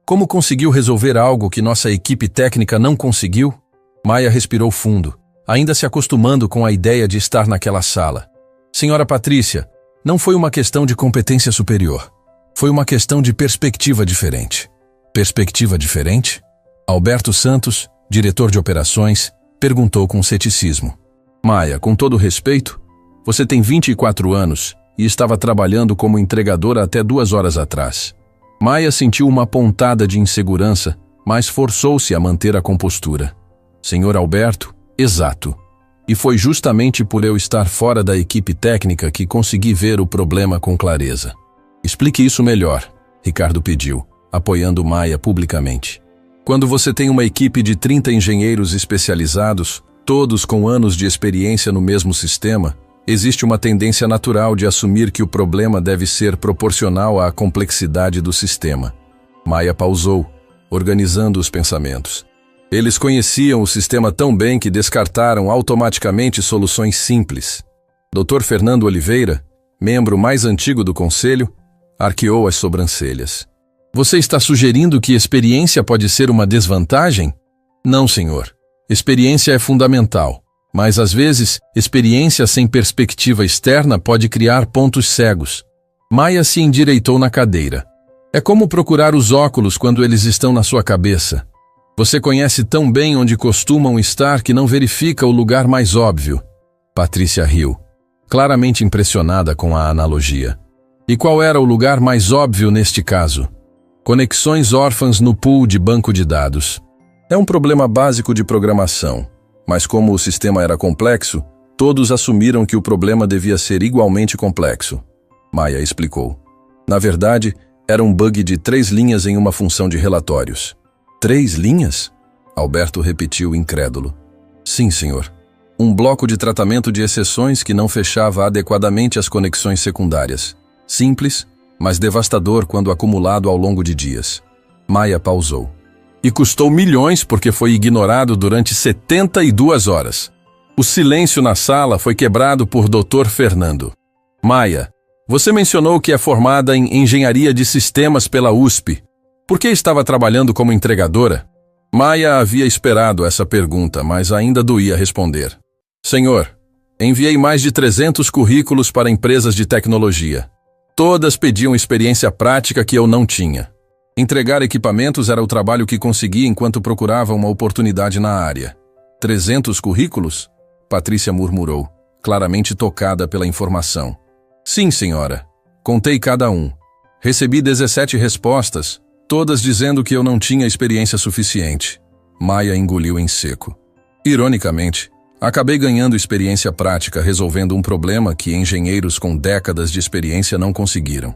Como conseguiu resolver algo que nossa equipe técnica não conseguiu? Maia respirou fundo, ainda se acostumando com a ideia de estar naquela sala. Senhora Patrícia, não foi uma questão de competência superior. Foi uma questão de perspectiva diferente. Perspectiva diferente? Alberto Santos, diretor de operações, perguntou com ceticismo. Maia, com todo respeito, você tem 24 anos e estava trabalhando como entregadora até 2 horas atrás. Maia sentiu uma pontada de insegurança, mas forçou-se a manter a compostura. Senhor Alberto, exato. E foi justamente por eu estar fora da equipe técnica que consegui ver o problema com clareza. Explique isso melhor, Ricardo pediu, apoiando Maia publicamente. Quando você tem uma equipe de 30 engenheiros especializados, todos com anos de experiência no mesmo sistema, existe uma tendência natural de assumir que o problema deve ser proporcional à complexidade do sistema. Maia pausou, organizando os pensamentos. Eles conheciam o sistema tão bem que descartaram automaticamente soluções simples. Dr. Fernando Oliveira, membro mais antigo do conselho, arqueou as sobrancelhas. Você está sugerindo que experiência pode ser uma desvantagem? Não, senhor. Experiência é fundamental, mas às vezes, experiência sem perspectiva externa pode criar pontos cegos. Maia se endireitou na cadeira. É como procurar os óculos quando eles estão na sua cabeça. Você conhece tão bem onde costumam estar que não verifica o lugar mais óbvio. Patrícia riu, claramente impressionada com a analogia. E qual era o lugar mais óbvio neste caso? Conexões órfãs no pool de banco de dados. É um problema básico de programação, mas como o sistema era complexo, todos assumiram que o problema devia ser igualmente complexo. Maia explicou. Na verdade, era um bug de 3 linhas em uma função de relatórios. 3 linhas? Alberto repetiu incrédulo. Sim, senhor. Um bloco de tratamento de exceções que não fechava adequadamente as conexões secundárias. Simples, mas devastador quando acumulado ao longo de dias. Maia pausou. E custou milhões porque foi ignorado durante 72 horas. O silêncio na sala foi quebrado por Dr. Fernando. Maia, você mencionou que é formada em Engenharia de Sistemas pela USP. Por que estava trabalhando como entregadora? Maia havia esperado essa pergunta, mas ainda doía responder. Senhor, enviei mais de 300 currículos para empresas de tecnologia. Todas pediam experiência prática que eu não tinha. Entregar equipamentos era o trabalho que consegui enquanto procurava uma oportunidade na área. 300 currículos? Patrícia murmurou, claramente tocada pela informação. Sim, senhora. Contei cada um. Recebi 17 respostas, todas dizendo que eu não tinha experiência suficiente. Maia engoliu em seco. Ironicamente, acabei ganhando experiência prática resolvendo um problema que engenheiros com décadas de experiência não conseguiram.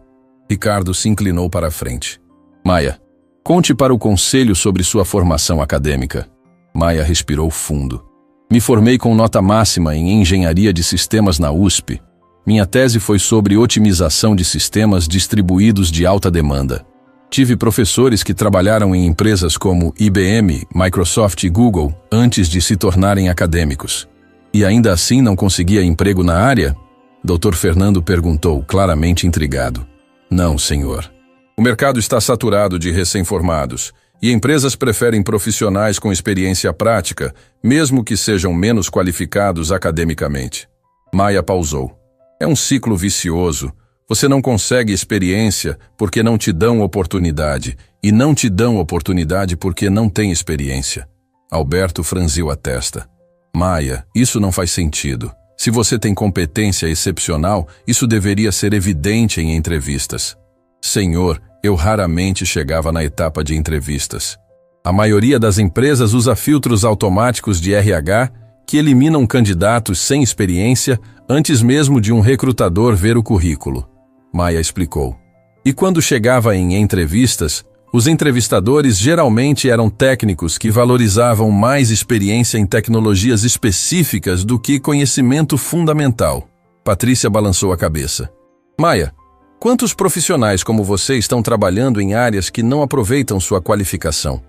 Ricardo se inclinou para a frente. Maia, conte para o conselho sobre sua formação acadêmica. Maia respirou fundo. Me formei com nota máxima em Engenharia de Sistemas na USP. Minha tese foi sobre otimização de sistemas distribuídos de alta demanda. Tive professores que trabalharam em empresas como IBM, Microsoft e Google antes de se tornarem acadêmicos. E ainda assim não conseguia emprego na área? Dr. Fernando perguntou, claramente intrigado. Não, senhor. O mercado está saturado de recém-formados e empresas preferem profissionais com experiência prática, mesmo que sejam menos qualificados academicamente. Maia pausou. É um ciclo vicioso. Você não consegue experiência porque não te dão oportunidade, e não te dão oportunidade porque não tem experiência. Alberto franziu a testa. Maia, isso não faz sentido. Se você tem competência excepcional, isso deveria ser evidente em entrevistas. Senhor, eu raramente chegava na etapa de entrevistas. A maioria das empresas usa filtros automáticos de RH que eliminam candidatos sem experiência antes mesmo de um recrutador ver o currículo. Maia explicou. E quando chegava em entrevistas, os entrevistadores geralmente eram técnicos que valorizavam mais experiência em tecnologias específicas do que conhecimento fundamental. Patrícia balançou a cabeça. Maia, quantos profissionais como você estão trabalhando em áreas que não aproveitam sua qualificação?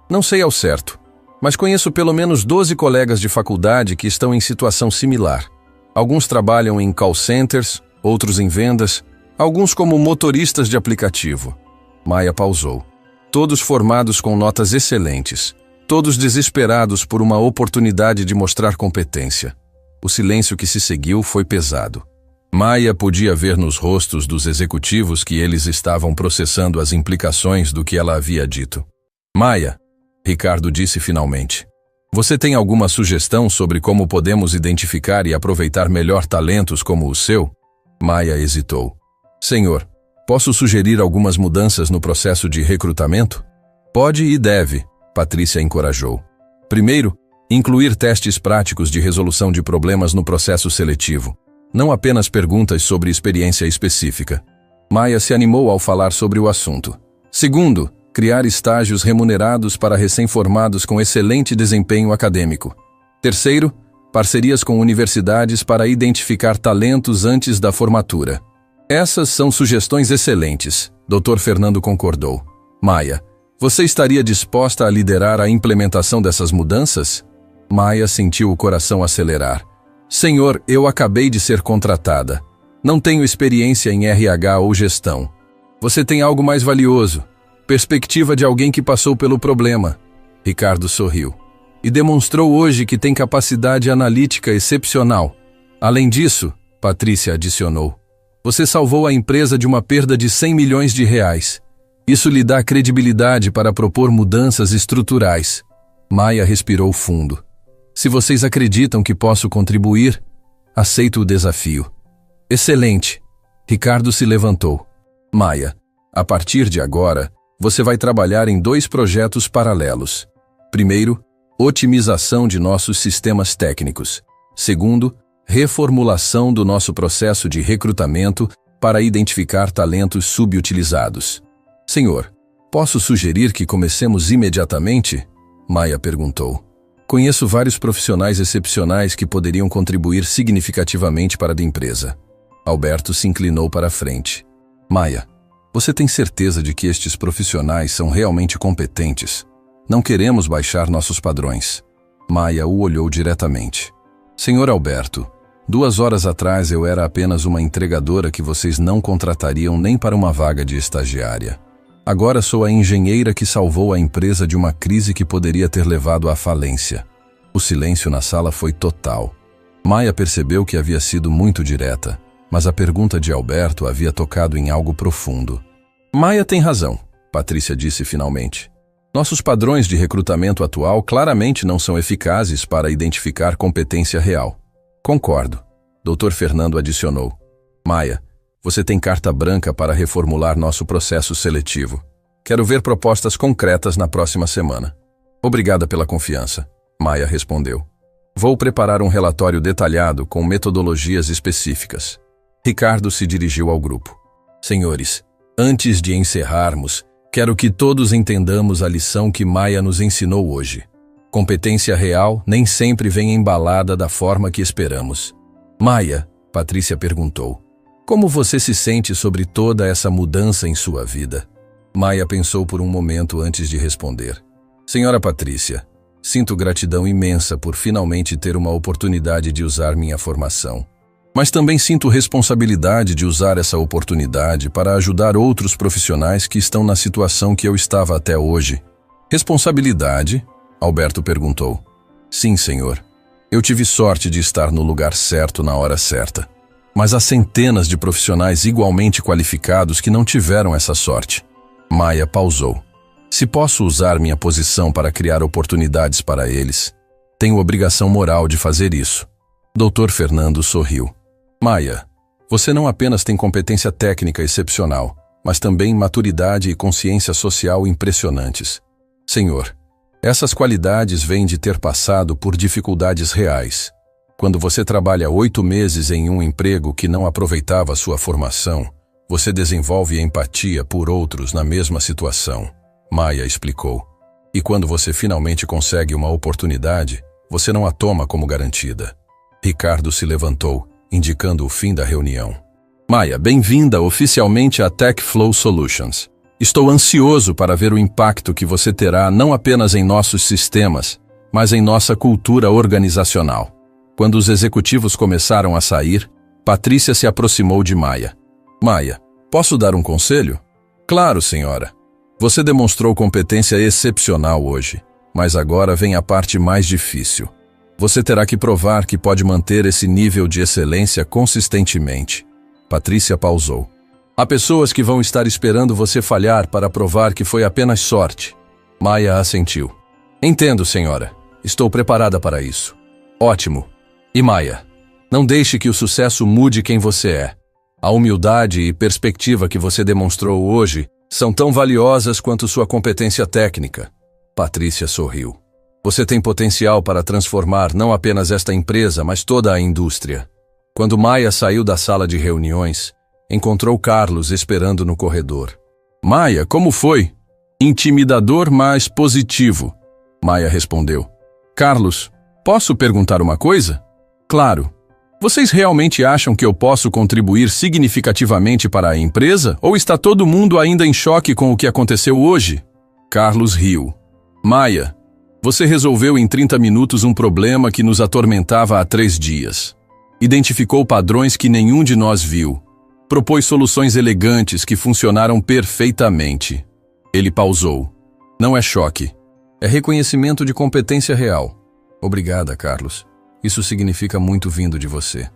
Não sei ao certo, mas conheço pelo menos 12 colegas de faculdade que estão em situação similar. Alguns trabalham em call centers, outros em vendas, alguns como motoristas de aplicativo. Maia pausou. Todos formados com notas excelentes, todos desesperados por uma oportunidade de mostrar competência. O silêncio que se seguiu foi pesado. Maia podia ver nos rostos dos executivos que eles estavam processando as implicações do que ela havia dito. Maia, Ricardo disse finalmente, você tem alguma sugestão sobre como podemos identificar e aproveitar melhor talentos como o seu? Maia hesitou. Senhor, posso sugerir algumas mudanças no processo de recrutamento? Pode e deve, Patrícia encorajou. Primeiro, incluir testes práticos de resolução de problemas no processo seletivo, não apenas perguntas sobre experiência específica. Maia se animou ao falar sobre o assunto. Segundo, criar estágios remunerados para recém-formados com excelente desempenho acadêmico. Terceiro, parcerias com universidades para identificar talentos antes da formatura. Essas são sugestões excelentes, Dr. Fernando concordou. Maia, você estaria disposta a liderar a implementação dessas mudanças? Maia sentiu o coração acelerar. Senhor, eu acabei de ser contratada. Não tenho experiência em RH ou gestão. Você tem algo mais valioso. Perspectiva de alguém que passou pelo problema. Ricardo sorriu. E demonstrou hoje que tem capacidade analítica excepcional. Além disso, Patrícia adicionou, você salvou a empresa de uma perda de 100 milhões de reais. Isso lhe dá credibilidade para propor mudanças estruturais. Maia respirou fundo. Se vocês acreditam que posso contribuir, aceito o desafio. Excelente. Ricardo se levantou. Maia, a partir de agora, você vai trabalhar em 2 projetos paralelos. Primeiro, otimização de nossos sistemas técnicos. Segundo, reformulação do nosso processo de recrutamento para identificar talentos subutilizados. Senhor, posso sugerir que comecemos imediatamente? Maia perguntou. Conheço vários profissionais excepcionais que poderiam contribuir significativamente para a empresa. Alberto se inclinou para a frente. Maia, você tem certeza de que estes profissionais são realmente competentes? Não queremos baixar nossos padrões. Maia o olhou diretamente. Senhor Alberto, 2 horas atrás eu era apenas uma entregadora que vocês não contratariam nem para uma vaga de estagiária. Agora sou a engenheira que salvou a empresa de uma crise que poderia ter levado à falência. O silêncio na sala foi total. Maia percebeu que havia sido muito direta, mas a pergunta de Alberto havia tocado em algo profundo. Maia tem razão, Patrícia disse finalmente. Nossos padrões de recrutamento atual claramente não são eficazes para identificar competência real. Concordo, Dr. Fernando adicionou. Maia, você tem carta branca para reformular nosso processo seletivo. Quero ver propostas concretas na próxima semana. Obrigada pela confiança, Maia respondeu. Vou preparar um relatório detalhado com metodologias específicas. Ricardo se dirigiu ao grupo. Senhores, antes de encerrarmos, quero que todos entendamos a lição que Maia nos ensinou hoje. Competência real nem sempre vem embalada da forma que esperamos. Maia, Patrícia perguntou, como você se sente sobre toda essa mudança em sua vida? Maia pensou por um momento antes de responder. Senhora Patrícia, sinto gratidão imensa por finalmente ter uma oportunidade de usar minha formação. Mas também sinto responsabilidade de usar essa oportunidade para ajudar outros profissionais que estão na situação que eu estava até hoje. Responsabilidade? Alberto perguntou. Sim, senhor. Eu tive sorte de estar no lugar certo na hora certa. Mas há centenas de profissionais igualmente qualificados que não tiveram essa sorte. Maia pausou. Se posso usar minha posição para criar oportunidades para eles, tenho obrigação moral de fazer isso. Dr. Fernando sorriu. Maia, você não apenas tem competência técnica excepcional, mas também maturidade e consciência social impressionantes. Senhor, essas qualidades vêm de ter passado por dificuldades reais. Quando você trabalha 8 meses em um emprego que não aproveitava sua formação, você desenvolve empatia por outros na mesma situação. Maia explicou. E quando você finalmente consegue uma oportunidade, você não a toma como garantida. Ricardo se levantou, indicando o fim da reunião. Maia, bem-vinda oficialmente à TechFlow Solutions. Estou ansioso para ver o impacto que você terá não apenas em nossos sistemas, mas em nossa cultura organizacional. Quando os executivos começaram a sair, Patrícia se aproximou de Maia. Maia, posso dar um conselho? Claro, senhora. Você demonstrou competência excepcional hoje, mas agora vem a parte mais difícil. Você terá que provar que pode manter esse nível de excelência consistentemente. Patrícia pausou. Há pessoas que vão estar esperando você falhar para provar que foi apenas sorte. Maia assentiu. Entendo, senhora. Estou preparada para isso. Ótimo. E Maia, não deixe que o sucesso mude quem você é. A humildade e perspectiva que você demonstrou hoje são tão valiosas quanto sua competência técnica. Patrícia sorriu. Você tem potencial para transformar não apenas esta empresa, mas toda a indústria. Quando Maia saiu da sala de reuniões, encontrou Carlos esperando no corredor. Maia, como foi? Intimidador, mas positivo. Maia respondeu. Carlos, posso perguntar uma coisa? Claro. Vocês realmente acham que eu posso contribuir significativamente para a empresa? Ou está todo mundo ainda em choque com o que aconteceu hoje? Carlos riu. Maia, você resolveu em 30 minutos um problema que nos atormentava há 3 dias. Identificou padrões que nenhum de nós viu. Propôs soluções elegantes que funcionaram perfeitamente. Ele pausou. Não é choque. É reconhecimento de competência real. Obrigada, Carlos. Isso significa muito vindo de você.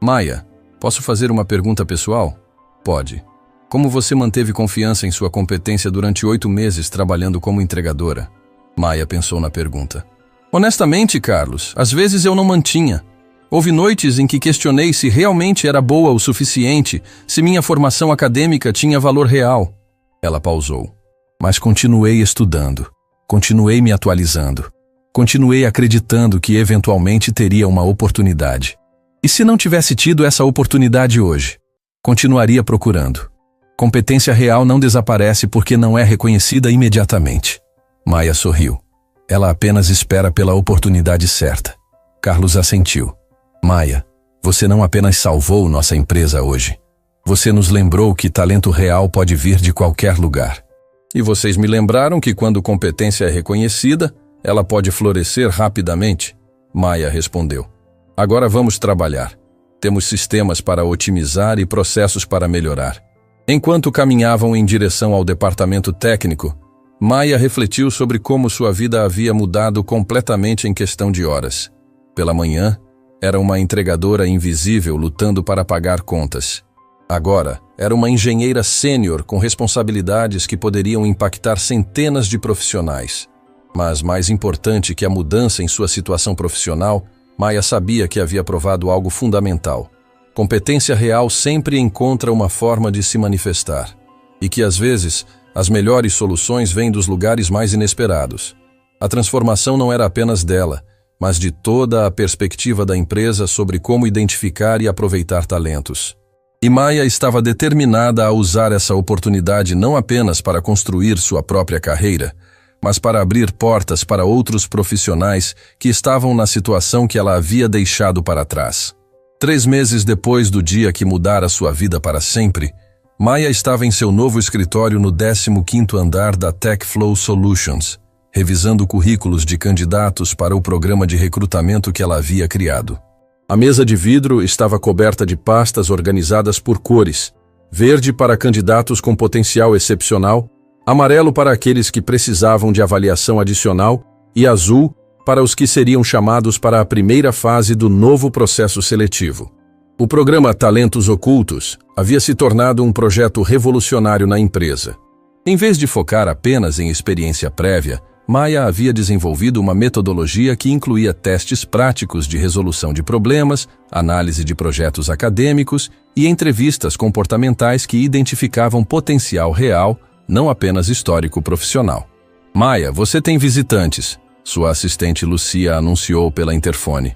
Maia, posso fazer uma pergunta pessoal? Pode. Como você manteve confiança em sua competência durante 8 meses trabalhando como entregadora? Maia pensou na pergunta. Honestamente, Carlos, às vezes eu não mantinha. Houve noites em que questionei se realmente era boa o suficiente, se minha formação acadêmica tinha valor real. Ela pausou. Mas continuei estudando. Continuei me atualizando. Continuei acreditando que eventualmente teria uma oportunidade. E se não tivesse tido essa oportunidade hoje? Continuaria procurando. Competência real não desaparece porque não é reconhecida imediatamente. Maia sorriu. Ela apenas espera pela oportunidade certa. Carlos assentiu. Maia, você não apenas salvou nossa empresa hoje. Você nos lembrou que talento real pode vir de qualquer lugar. E vocês me lembraram que quando competência é reconhecida, ela pode florescer rapidamente? Maia respondeu. Agora vamos trabalhar. Temos sistemas para otimizar e processos para melhorar. Enquanto caminhavam em direção ao departamento técnico, Maia refletiu sobre como sua vida havia mudado completamente em questão de horas. Pela manhã, era uma entregadora invisível lutando para pagar contas. Agora, era uma engenheira sênior com responsabilidades que poderiam impactar centenas de profissionais. Mas mais importante que a mudança em sua situação profissional, Maia sabia que havia provado algo fundamental. Competência real sempre encontra uma forma de se manifestar. E que, às vezes, as melhores soluções vêm dos lugares mais inesperados. A transformação não era apenas dela, mas de toda a perspectiva da empresa sobre como identificar e aproveitar talentos. E Maia estava determinada a usar essa oportunidade não apenas para construir sua própria carreira, mas para abrir portas para outros profissionais que estavam na situação que ela havia deixado para trás. 3 meses depois do dia que mudara sua vida para sempre, Maia estava em seu novo escritório no 15º andar da TechFlow Solutions, revisando currículos de candidatos para o programa de recrutamento que ela havia criado. A mesa de vidro estava coberta de pastas organizadas por cores: verde para candidatos com potencial excepcional, amarelo para aqueles que precisavam de avaliação adicional e azul para os que seriam chamados para a primeira fase do novo processo seletivo. O programa Talentos Ocultos havia se tornado um projeto revolucionário na empresa. Em vez de focar apenas em experiência prévia, Maia havia desenvolvido uma metodologia que incluía testes práticos de resolução de problemas, análise de projetos acadêmicos e entrevistas comportamentais que identificavam potencial real, não apenas histórico profissional. Maia, você tem visitantes, sua assistente Lucia anunciou pela interfone.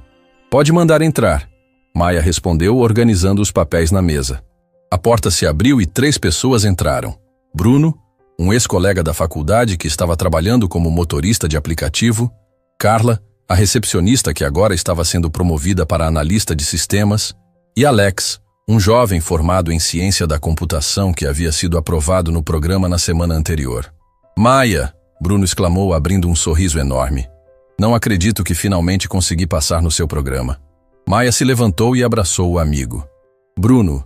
Pode mandar entrar. Maia respondeu, organizando os papéis na mesa. A porta se abriu e 3 pessoas entraram. Bruno, um ex-colega da faculdade que estava trabalhando como motorista de aplicativo, Carla, a recepcionista que agora estava sendo promovida para analista de sistemas, e Alex, um jovem formado em ciência da computação que havia sido aprovado no programa na semana anterior. Maia, Bruno exclamou abrindo um sorriso enorme. Não acredito que finalmente consegui passar no seu programa. Maia se levantou e abraçou o amigo. Bruno,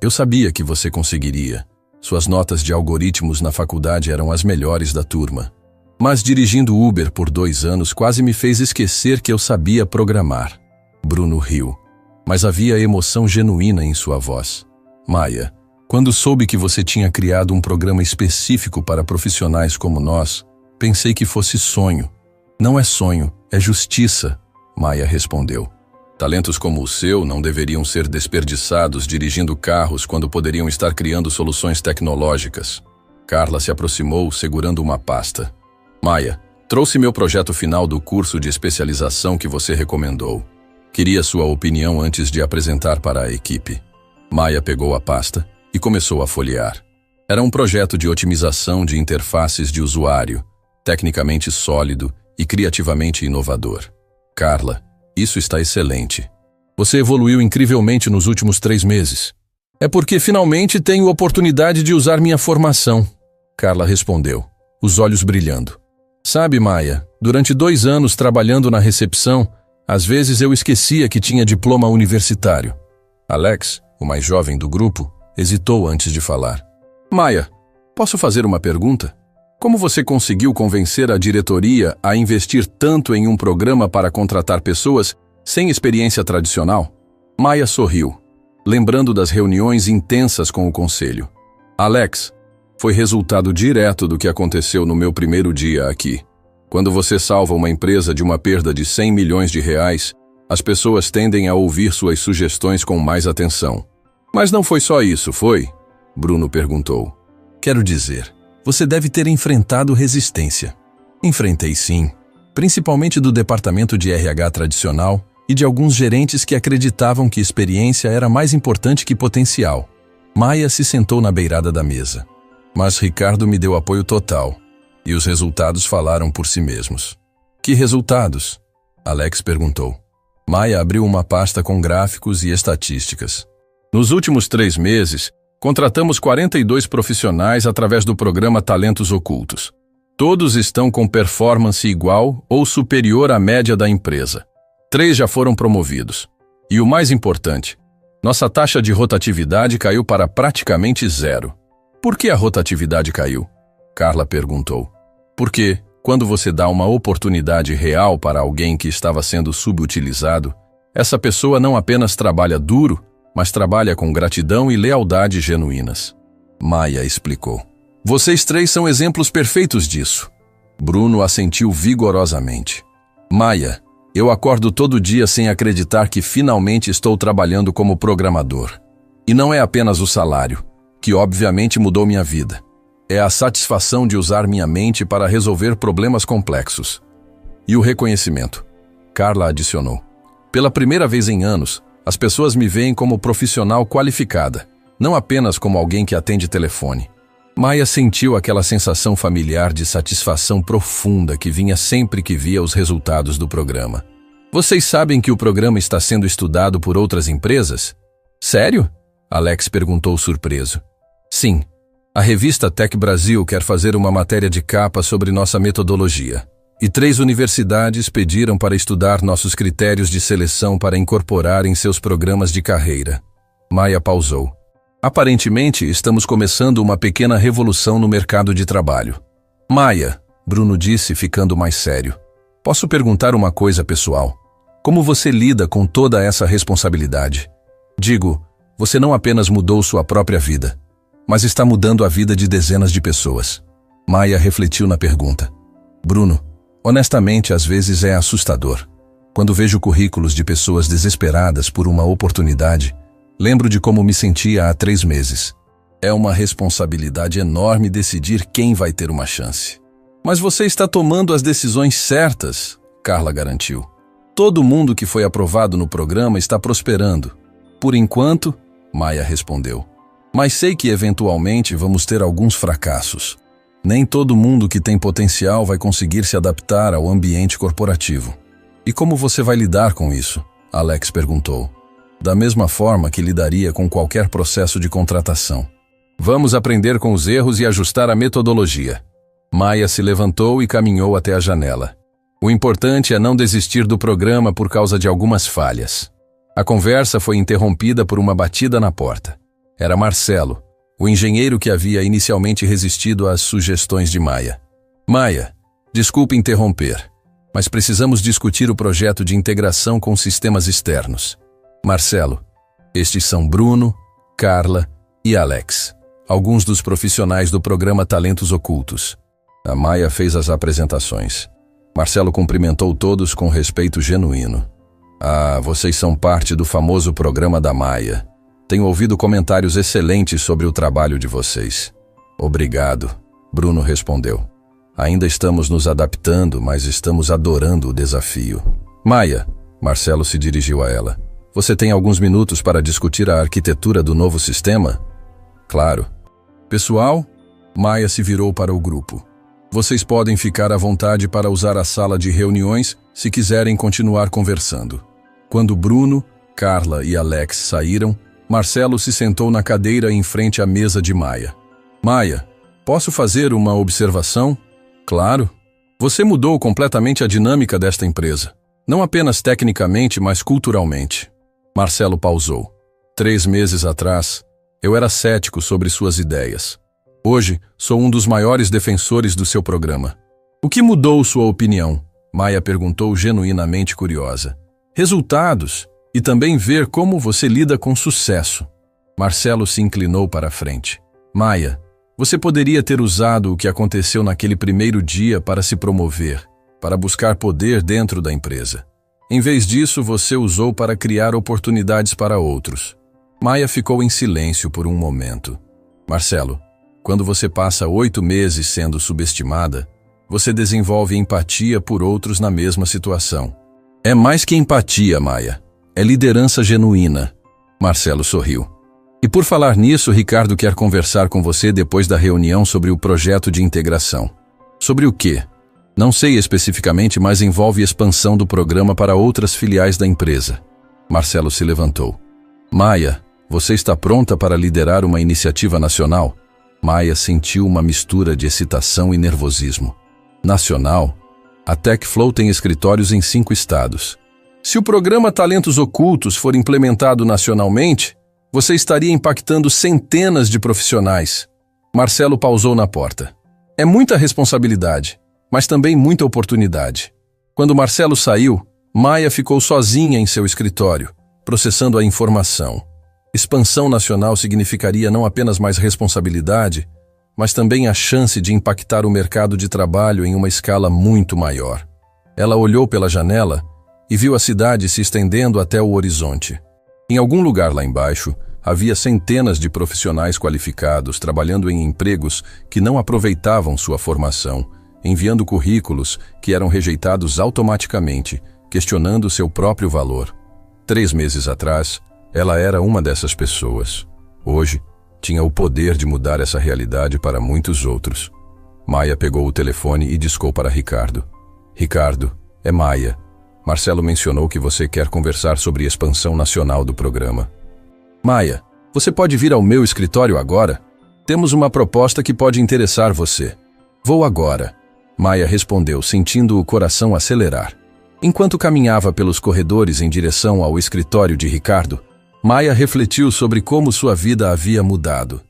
eu sabia que você conseguiria. Suas notas de algoritmos na faculdade eram as melhores da turma. Mas dirigindo Uber por 2 anos quase me fez esquecer que eu sabia programar. Bruno riu, mas havia emoção genuína em sua voz. Maia, quando soube que você tinha criado um programa específico para profissionais como nós, pensei que fosse sonho. Não é sonho, é justiça, Maia respondeu. Talentos como o seu não deveriam ser desperdiçados dirigindo carros quando poderiam estar criando soluções tecnológicas. Carla se aproximou, segurando uma pasta. Maia, trouxe meu projeto final do curso de especialização que você recomendou. Queria sua opinião antes de apresentar para a equipe. Maia pegou a pasta e começou a folhear. Era um projeto de otimização de interfaces de usuário, tecnicamente sólido e criativamente inovador. Carla, isso está excelente. Você evoluiu incrivelmente nos últimos 3 meses. É porque finalmente tenho oportunidade de usar minha formação, Carla respondeu, os olhos brilhando. Sabe, Maia, durante 2 anos trabalhando na recepção, às vezes eu esquecia que tinha diploma universitário. Alex, o mais jovem do grupo, hesitou antes de falar. Maia, posso fazer uma pergunta? Como você conseguiu convencer a diretoria a investir tanto em um programa para contratar pessoas sem experiência tradicional? Maia sorriu, lembrando das reuniões intensas com o conselho. Alex, foi resultado direto do que aconteceu no meu primeiro dia aqui. Quando você salva uma empresa de uma perda de 100 milhões de reais, as pessoas tendem a ouvir suas sugestões com mais atenção. Mas não foi só isso, foi? Bruno perguntou. Quero dizer, você deve ter enfrentado resistência. Enfrentei sim, principalmente do departamento de RH tradicional e de alguns gerentes que acreditavam que experiência era mais importante que potencial. Maia se sentou na beirada da mesa. Mas Ricardo me deu apoio total, e os resultados falaram por si mesmos. Que resultados? Alex perguntou. Maia abriu uma pasta com gráficos e estatísticas. Nos últimos 3 meses, contratamos 42 profissionais através do programa Talentos Ocultos. Todos estão com performance igual ou superior à média da empresa. 3 já foram promovidos. E o mais importante, nossa taxa de rotatividade caiu para praticamente 0. Por que a rotatividade caiu? Carla perguntou. Porque, quando você dá uma oportunidade real para alguém que estava sendo subutilizado, essa pessoa não apenas trabalha duro, mas trabalha com gratidão e lealdade genuínas. Maia explicou. Vocês 3 são exemplos perfeitos disso. Bruno assentiu vigorosamente. Maia, eu acordo todo dia sem acreditar que finalmente estou trabalhando como programador. E não é apenas o salário, que obviamente mudou minha vida. É a satisfação de usar minha mente para resolver problemas complexos. E o reconhecimento. Carla adicionou. Pela primeira vez em anos, as pessoas me veem como profissional qualificada, não apenas como alguém que atende telefone. Maia sentiu aquela sensação familiar de satisfação profunda que vinha sempre que via os resultados do programa. Vocês sabem que o programa está sendo estudado por outras empresas? Sério? Alex perguntou surpreso. Sim, a revista Tech Brasil quer fazer uma matéria de capa sobre nossa metodologia. E 3 universidades pediram para estudar nossos critérios de seleção para incorporar em seus programas de carreira. Maia pausou. Aparentemente, estamos começando uma pequena revolução no mercado de trabalho. Maia, Bruno disse, ficando mais sério. Posso perguntar uma coisa pessoal? Como você lida com toda essa responsabilidade? Digo, você não apenas mudou sua própria vida, mas está mudando a vida de dezenas de pessoas. Maia refletiu na pergunta. Bruno, honestamente, às vezes é assustador. Quando vejo currículos de pessoas desesperadas por uma oportunidade, lembro de como me sentia há 3 meses. É uma responsabilidade enorme decidir quem vai ter uma chance. Mas você está tomando as decisões certas, Carla garantiu. Todo mundo que foi aprovado no programa está prosperando. Por enquanto, Maia respondeu. Mas sei que eventualmente vamos ter alguns fracassos. Nem todo mundo que tem potencial vai conseguir se adaptar ao ambiente corporativo. E como você vai lidar com isso? Alex perguntou. Da mesma forma que lidaria com qualquer processo de contratação. Vamos aprender com os erros e ajustar a metodologia. Maia se levantou e caminhou até a janela. O importante é não desistir do programa por causa de algumas falhas. A conversa foi interrompida por uma batida na porta. Era Marcelo, o engenheiro que havia inicialmente resistido às sugestões de Maia. Maia, desculpe interromper, mas precisamos discutir o projeto de integração com sistemas externos. Marcelo, estes são Bruno, Carla e Alex, alguns dos profissionais do programa Talentos Ocultos. A Maia fez as apresentações. Marcelo cumprimentou todos com respeito genuíno. Vocês são parte do famoso programa da Maia. Tenho ouvido comentários excelentes sobre o trabalho de vocês. Obrigado, Bruno respondeu. Ainda estamos nos adaptando, mas estamos adorando o desafio. Maia, Marcelo se dirigiu a ela. Você tem alguns minutos para discutir a arquitetura do novo sistema? Claro. Pessoal, Maia se virou para o grupo. Vocês podem ficar à vontade para usar a sala de reuniões se quiserem continuar conversando. Quando Bruno, Carla e Alex saíram, Marcelo se sentou na cadeira em frente à mesa de Maia. Maia, posso fazer uma observação? Claro. Você mudou completamente a dinâmica desta empresa. Não apenas tecnicamente, mas culturalmente. Marcelo pausou. 3 meses atrás, eu era cético sobre suas ideias. Hoje, sou um dos maiores defensores do seu programa. O que mudou sua opinião? Maia perguntou genuinamente curiosa. Resultados, e também ver como você lida com sucesso. Marcelo se inclinou para a frente. Maia, você poderia ter usado o que aconteceu naquele primeiro dia para se promover, para buscar poder dentro da empresa. Em vez disso, você usou para criar oportunidades para outros. Maia ficou em silêncio por um momento. Marcelo, quando você passa 8 meses sendo subestimada, você desenvolve empatia por outros na mesma situação. É mais que empatia, Maia. É liderança genuína. Marcelo sorriu. E por falar nisso, Ricardo quer conversar com você depois da reunião sobre o projeto de integração. Sobre o quê? Não sei especificamente, mas envolve expansão do programa para outras filiais da empresa. Marcelo se levantou. Maia, você está pronta para liderar uma iniciativa nacional? Maia sentiu uma mistura de excitação e nervosismo. Nacional? A TechFlow tem escritórios em 5 estados. Se o programa Talentos Ocultos for implementado nacionalmente, você estaria impactando centenas de profissionais. Marcelo pausou na porta. É muita responsabilidade, mas também muita oportunidade. Quando Marcelo saiu, Maia ficou sozinha em seu escritório, processando a informação. Expansão nacional significaria não apenas mais responsabilidade, mas também a chance de impactar o mercado de trabalho em uma escala muito maior. Ela olhou pela janela e viu a cidade se estendendo até o horizonte. Em algum lugar lá embaixo, havia centenas de profissionais qualificados trabalhando em empregos que não aproveitavam sua formação, enviando currículos que eram rejeitados automaticamente, questionando seu próprio valor. 3 meses atrás, ela era uma dessas pessoas. Hoje, tinha o poder de mudar essa realidade para muitos outros. Maia pegou o telefone e discou para Ricardo. Ricardo, é Maia. Marcelo mencionou que você quer conversar sobre expansão nacional do programa. Maia, você pode vir ao meu escritório agora? Temos uma proposta que pode interessar você. Vou agora. Maia respondeu, sentindo o coração acelerar. Enquanto caminhava pelos corredores em direção ao escritório de Ricardo, Maia refletiu sobre como sua vida havia mudado.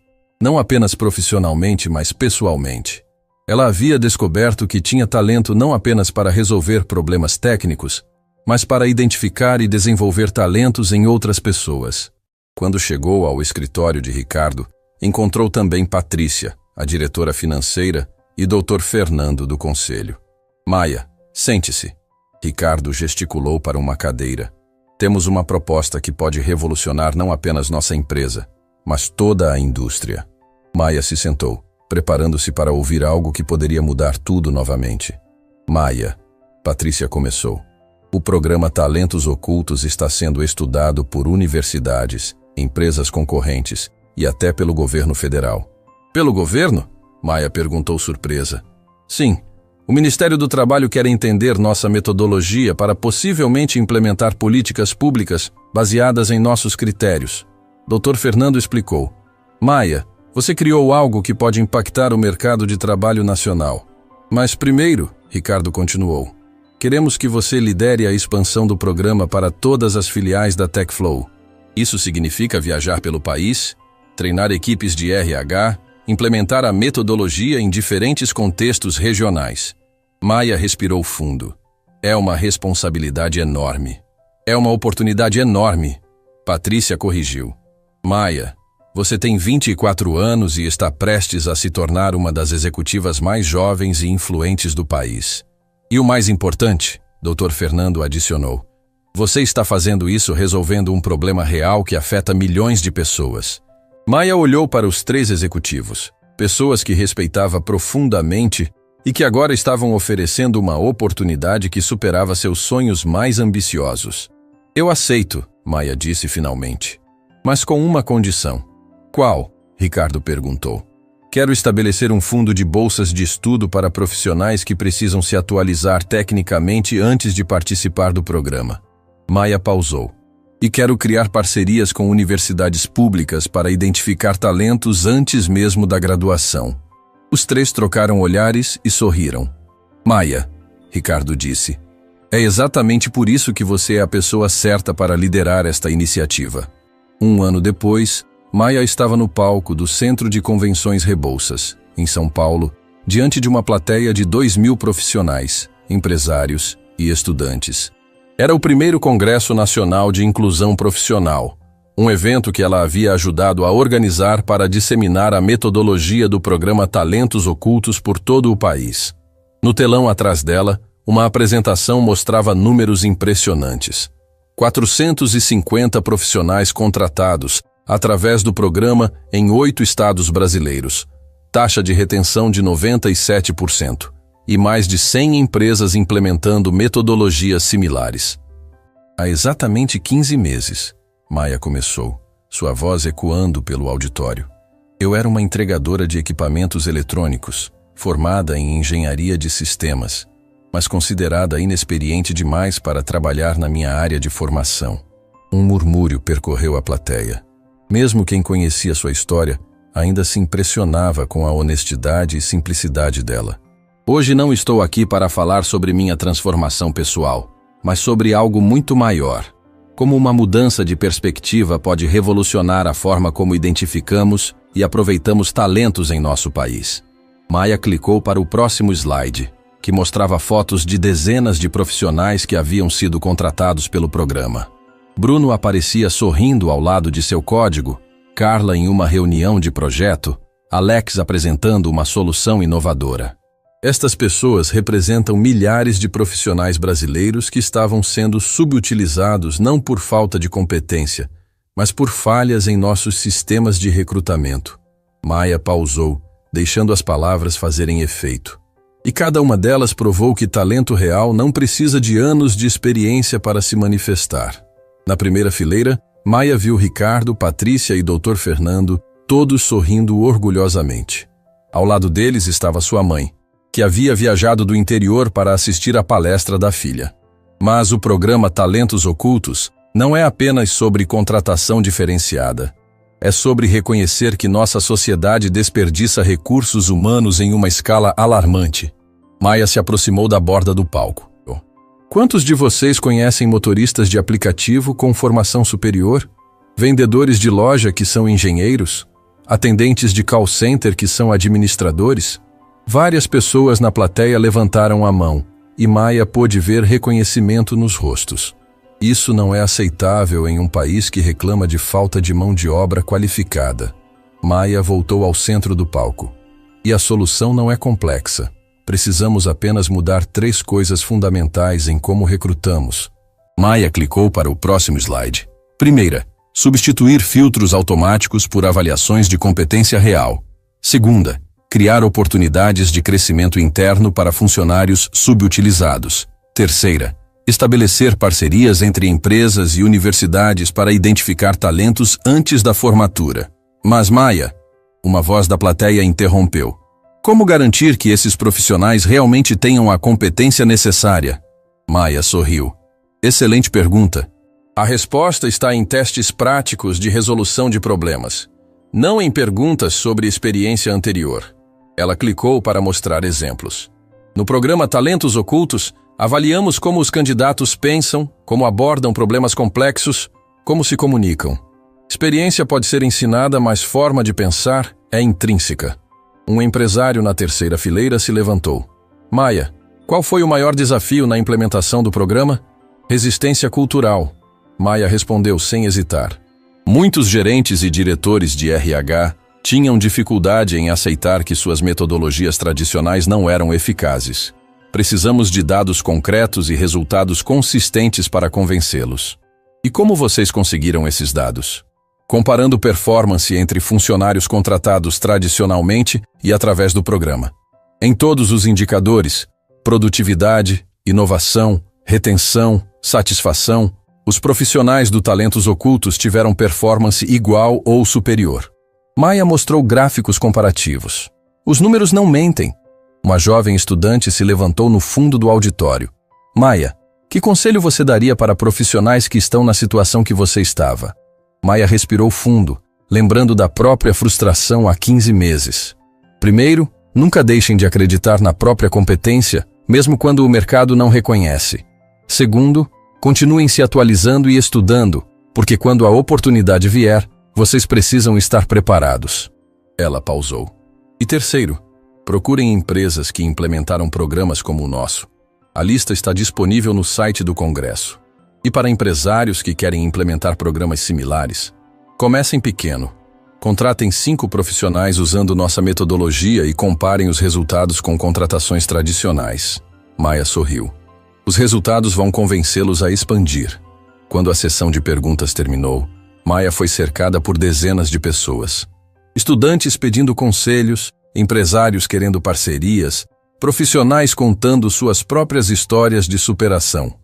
Não apenas profissionalmente, mas pessoalmente. Ela havia descoberto que tinha talento não apenas para resolver problemas técnicos, mas para identificar e desenvolver talentos em outras pessoas. Quando chegou ao escritório de Ricardo, encontrou também Patrícia, a diretora financeira, e Dr. Fernando do conselho. Maia, sente-se. Ricardo gesticulou para uma cadeira. Temos uma proposta que pode revolucionar não apenas nossa empresa, mas toda a indústria. Maia se sentou, preparando-se para ouvir algo que poderia mudar tudo novamente. Maia, Patrícia começou. O programa Talentos Ocultos está sendo estudado por universidades, empresas concorrentes e até pelo governo federal. Pelo governo? Maia perguntou surpresa. Sim. O Ministério do Trabalho quer entender nossa metodologia para possivelmente implementar políticas públicas baseadas em nossos critérios. Dr. Fernando explicou. Maia, você criou algo que pode impactar o mercado de trabalho nacional. Mas primeiro, Ricardo continuou, queremos que você lidere a expansão do programa para todas as filiais da TechFlow. Isso significa viajar pelo país, treinar equipes de RH, implementar a metodologia em diferentes contextos regionais. Maia respirou fundo. É uma responsabilidade enorme. É uma oportunidade enorme. Patrícia corrigiu. Maia, você tem 24 anos e está prestes a se tornar uma das executivas mais jovens e influentes do país. E o mais importante, Dr. Fernando adicionou, você está fazendo isso resolvendo um problema real que afeta milhões de pessoas. Maia olhou para os 3 executivos, pessoas que respeitava profundamente e que agora estavam oferecendo uma oportunidade que superava seus sonhos mais ambiciosos. Eu aceito, Maia disse finalmente, mas com uma condição. Qual? Ricardo perguntou. Quero estabelecer um fundo de bolsas de estudo para profissionais que precisam se atualizar tecnicamente antes de participar do programa. Maia pausou. E quero criar parcerias com universidades públicas para identificar talentos antes mesmo da graduação. Os 3 trocaram olhares e sorriram. Maia, Ricardo disse, é exatamente por isso que você é a pessoa certa para liderar esta iniciativa. 1 ano depois, Maia estava no palco do Centro de Convenções Rebouças, em São Paulo, diante de uma plateia de 2.000 profissionais, empresários e estudantes. Era o primeiro Congresso Nacional de Inclusão Profissional, um evento que ela havia ajudado a organizar para disseminar a metodologia do programa Talentos Ocultos por todo o país. No telão atrás dela, uma apresentação mostrava números impressionantes. 450 profissionais contratados através do programa em 8 estados brasileiros, taxa de retenção de 97%. E mais de 100 empresas implementando metodologias similares. Há exatamente 15 meses, Maia começou, sua voz ecoando pelo auditório. Eu era uma entregadora de equipamentos eletrônicos, formada em engenharia de sistemas, mas considerada inexperiente demais para trabalhar na minha área de formação. Um murmúrio percorreu a plateia. Mesmo quem conhecia sua história ainda se impressionava com a honestidade e simplicidade dela. Hoje não estou aqui para falar sobre minha transformação pessoal, mas sobre algo muito maior. Como uma mudança de perspectiva pode revolucionar a forma como identificamos e aproveitamos talentos em nosso país. Maia clicou para o próximo slide, que mostrava fotos de dezenas de profissionais que haviam sido contratados pelo programa. Bruno aparecia sorrindo ao lado de seu código, Carla em uma reunião de projeto, Alex apresentando uma solução inovadora. Estas pessoas representam milhares de profissionais brasileiros que estavam sendo subutilizados não por falta de competência, mas por falhas em nossos sistemas de recrutamento. Maia pausou, deixando as palavras fazerem efeito. E cada uma delas provou que talento real não precisa de anos de experiência para se manifestar. Na primeira fileira, Maia viu Ricardo, Patrícia e Dr. Fernando, todos sorrindo orgulhosamente. Ao lado deles estava sua mãe, que havia viajado do interior para assistir à palestra da filha. Mas o programa Talentos Ocultos não é apenas sobre contratação diferenciada. É sobre reconhecer que nossa sociedade desperdiça recursos humanos em uma escala alarmante. Maia se aproximou da borda do palco. Quantos de vocês conhecem motoristas de aplicativo com formação superior? Vendedores de loja que são engenheiros? Atendentes de call center que são administradores? Várias pessoas na plateia levantaram a mão, e Maia pôde ver reconhecimento nos rostos. Isso não é aceitável em um país que reclama de falta de mão de obra qualificada. Maia voltou ao centro do palco. E a solução não é complexa. Precisamos apenas mudar 3 coisas fundamentais em como recrutamos. Maia clicou para o próximo slide. Primeira, substituir filtros automáticos por avaliações de competência real. Segunda, criar oportunidades de crescimento interno para funcionários subutilizados. Terceira, estabelecer parcerias entre empresas e universidades para identificar talentos antes da formatura. Mas Maia, uma voz da plateia interrompeu. Como garantir que esses profissionais realmente tenham a competência necessária? Maia sorriu. Excelente pergunta. A resposta está em testes práticos de resolução de problemas, não em perguntas sobre experiência anterior. Ela clicou para mostrar exemplos. No programa Talentos Ocultos, avaliamos como os candidatos pensam, como abordam problemas complexos, como se comunicam. Experiência pode ser ensinada, mas forma de pensar é intrínseca. Um empresário na terceira fileira se levantou. Maia, qual foi o maior desafio na implementação do programa? Resistência cultural. Maia respondeu sem hesitar. Muitos gerentes e diretores de RH tinham dificuldade em aceitar que suas metodologias tradicionais não eram eficazes. Precisamos de dados concretos e resultados consistentes para convencê-los. E como vocês conseguiram esses dados? Comparando performance entre funcionários contratados tradicionalmente e através do programa. Em todos os indicadores, produtividade, inovação, retenção, satisfação, os profissionais do Talentos Ocultos tiveram performance igual ou superior. Maia mostrou gráficos comparativos. Os números não mentem. Uma jovem estudante se levantou no fundo do auditório. Maia, que conselho você daria para profissionais que estão na situação que você estava? Maia respirou fundo, lembrando da própria frustração há 15 meses. Primeiro, nunca deixem de acreditar na própria competência, mesmo quando o mercado não reconhece. Segundo, continuem se atualizando e estudando, porque quando a oportunidade vier, vocês precisam estar preparados. Ela pausou. E terceiro, procurem empresas que implementaram programas como o nosso. A lista está disponível no site do Congresso. E para empresários que querem implementar programas similares, comecem pequeno. Contratem 5 profissionais usando nossa metodologia e comparem os resultados com contratações tradicionais. Maia sorriu. Os resultados vão convencê-los a expandir. Quando a sessão de perguntas terminou, Maia foi cercada por dezenas de pessoas. Estudantes pedindo conselhos, empresários querendo parcerias, profissionais contando suas próprias histórias de superação.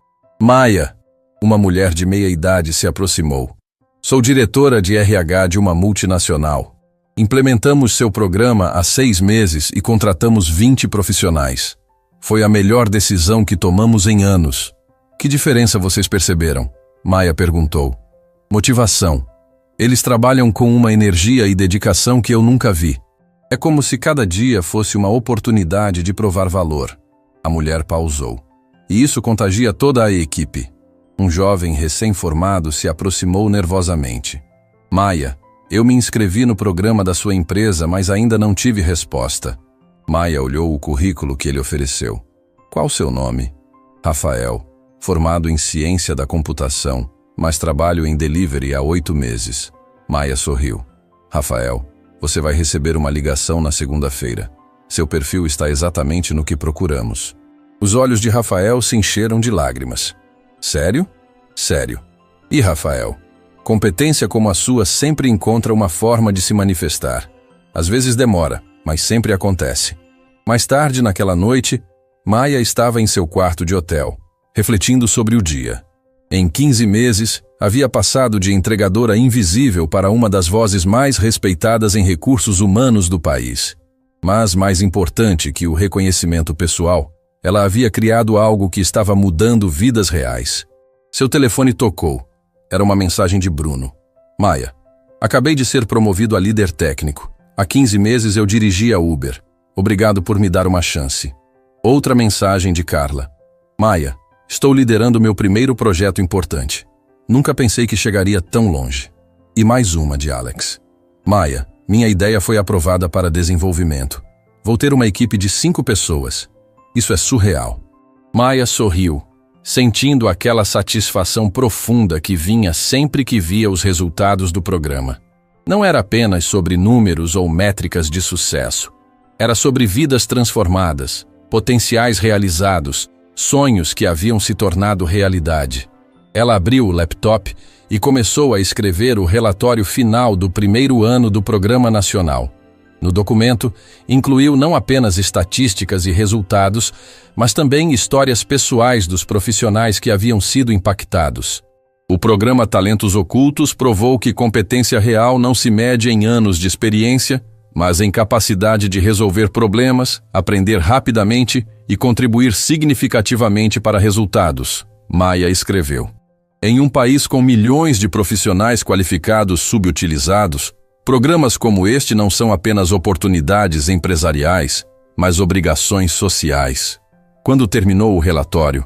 Maia, uma mulher de meia idade, se aproximou. Sou diretora de RH de uma multinacional. Implementamos seu programa há 6 meses e contratamos 20 profissionais. Foi a melhor decisão que tomamos em anos. Que diferença vocês perceberam? Maia perguntou. Motivação. Eles trabalham com uma energia e dedicação que eu nunca vi. É como se cada dia fosse uma oportunidade de provar valor. A mulher pausou. E isso contagia toda a equipe. Um jovem recém-formado se aproximou nervosamente. Maia, eu me inscrevi no programa da sua empresa, mas ainda não tive resposta. Maia olhou o currículo que ele ofereceu. Qual seu nome? Rafael, formado em ciência da computação, mas trabalho em delivery há 8 meses. Maia sorriu. Rafael, você vai receber uma ligação na segunda-feira. Seu perfil está exatamente no que procuramos. Os olhos de Rafael se encheram de lágrimas. Sério? Sério. E Rafael? Competência como a sua sempre encontra uma forma de se manifestar. Às vezes demora, mas sempre acontece. Mais tarde, naquela noite, Maia estava em seu quarto de hotel, refletindo sobre o dia. Em 15 meses, havia passado de entregadora invisível para uma das vozes mais respeitadas em recursos humanos do país. Mas, mais importante que o reconhecimento pessoal, ela havia criado algo que estava mudando vidas reais. Seu telefone tocou. Era uma mensagem de Bruno. Maia, acabei de ser promovido a líder técnico. Há 15 meses eu dirigia Uber. Obrigado por me dar uma chance. Outra mensagem de Carla. Maia, estou liderando meu primeiro projeto importante. Nunca pensei que chegaria tão longe. E mais uma de Alex. Maia, minha ideia foi aprovada para desenvolvimento. Vou ter uma equipe de 5 pessoas. Isso é surreal. Maia sorriu, sentindo aquela satisfação profunda que vinha sempre que via os resultados do programa. Não era apenas sobre números ou métricas de sucesso. Era sobre vidas transformadas, potenciais realizados, sonhos que haviam se tornado realidade. Ela abriu o laptop e começou a escrever o relatório final do primeiro ano do Programa Nacional. No documento, incluiu não apenas estatísticas e resultados, mas também histórias pessoais dos profissionais que haviam sido impactados. O programa Talentos Ocultos provou que competência real não se mede em anos de experiência, mas em capacidade de resolver problemas, aprender rapidamente e contribuir significativamente para resultados, Maia escreveu. Em um país com milhões de profissionais qualificados subutilizados, programas como este não são apenas oportunidades empresariais, mas obrigações sociais. Quando terminou o relatório,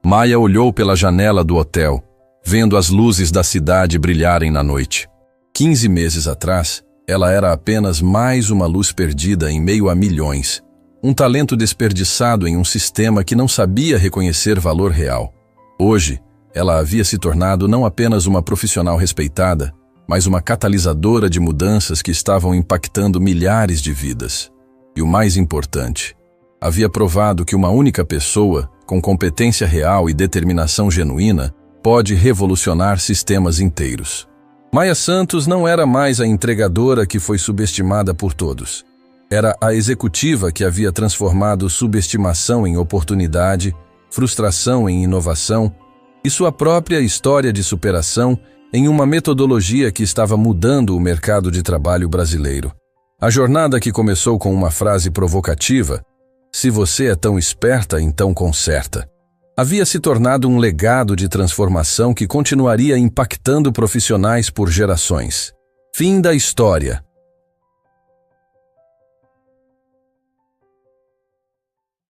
Maia olhou pela janela do hotel, vendo as luzes da cidade brilharem na noite. 15 meses atrás, ela era apenas mais uma luz perdida em meio a milhões, um talento desperdiçado em um sistema que não sabia reconhecer valor real. Hoje, ela havia se tornado não apenas uma profissional respeitada, mas uma catalisadora de mudanças que estavam impactando milhares de vidas. E o mais importante, havia provado que uma única pessoa, com competência real e determinação genuína, pode revolucionar sistemas inteiros. Maia Santos não era mais a entregadora que foi subestimada por todos. Era a executiva que havia transformado subestimação em oportunidade, frustração em inovação e sua própria história de superação em uma metodologia que estava mudando o mercado de trabalho brasileiro. A jornada que começou com uma frase provocativa, "Se você é tão esperta, então conserta", havia se tornado um legado de transformação que continuaria impactando profissionais por gerações. Fim da história.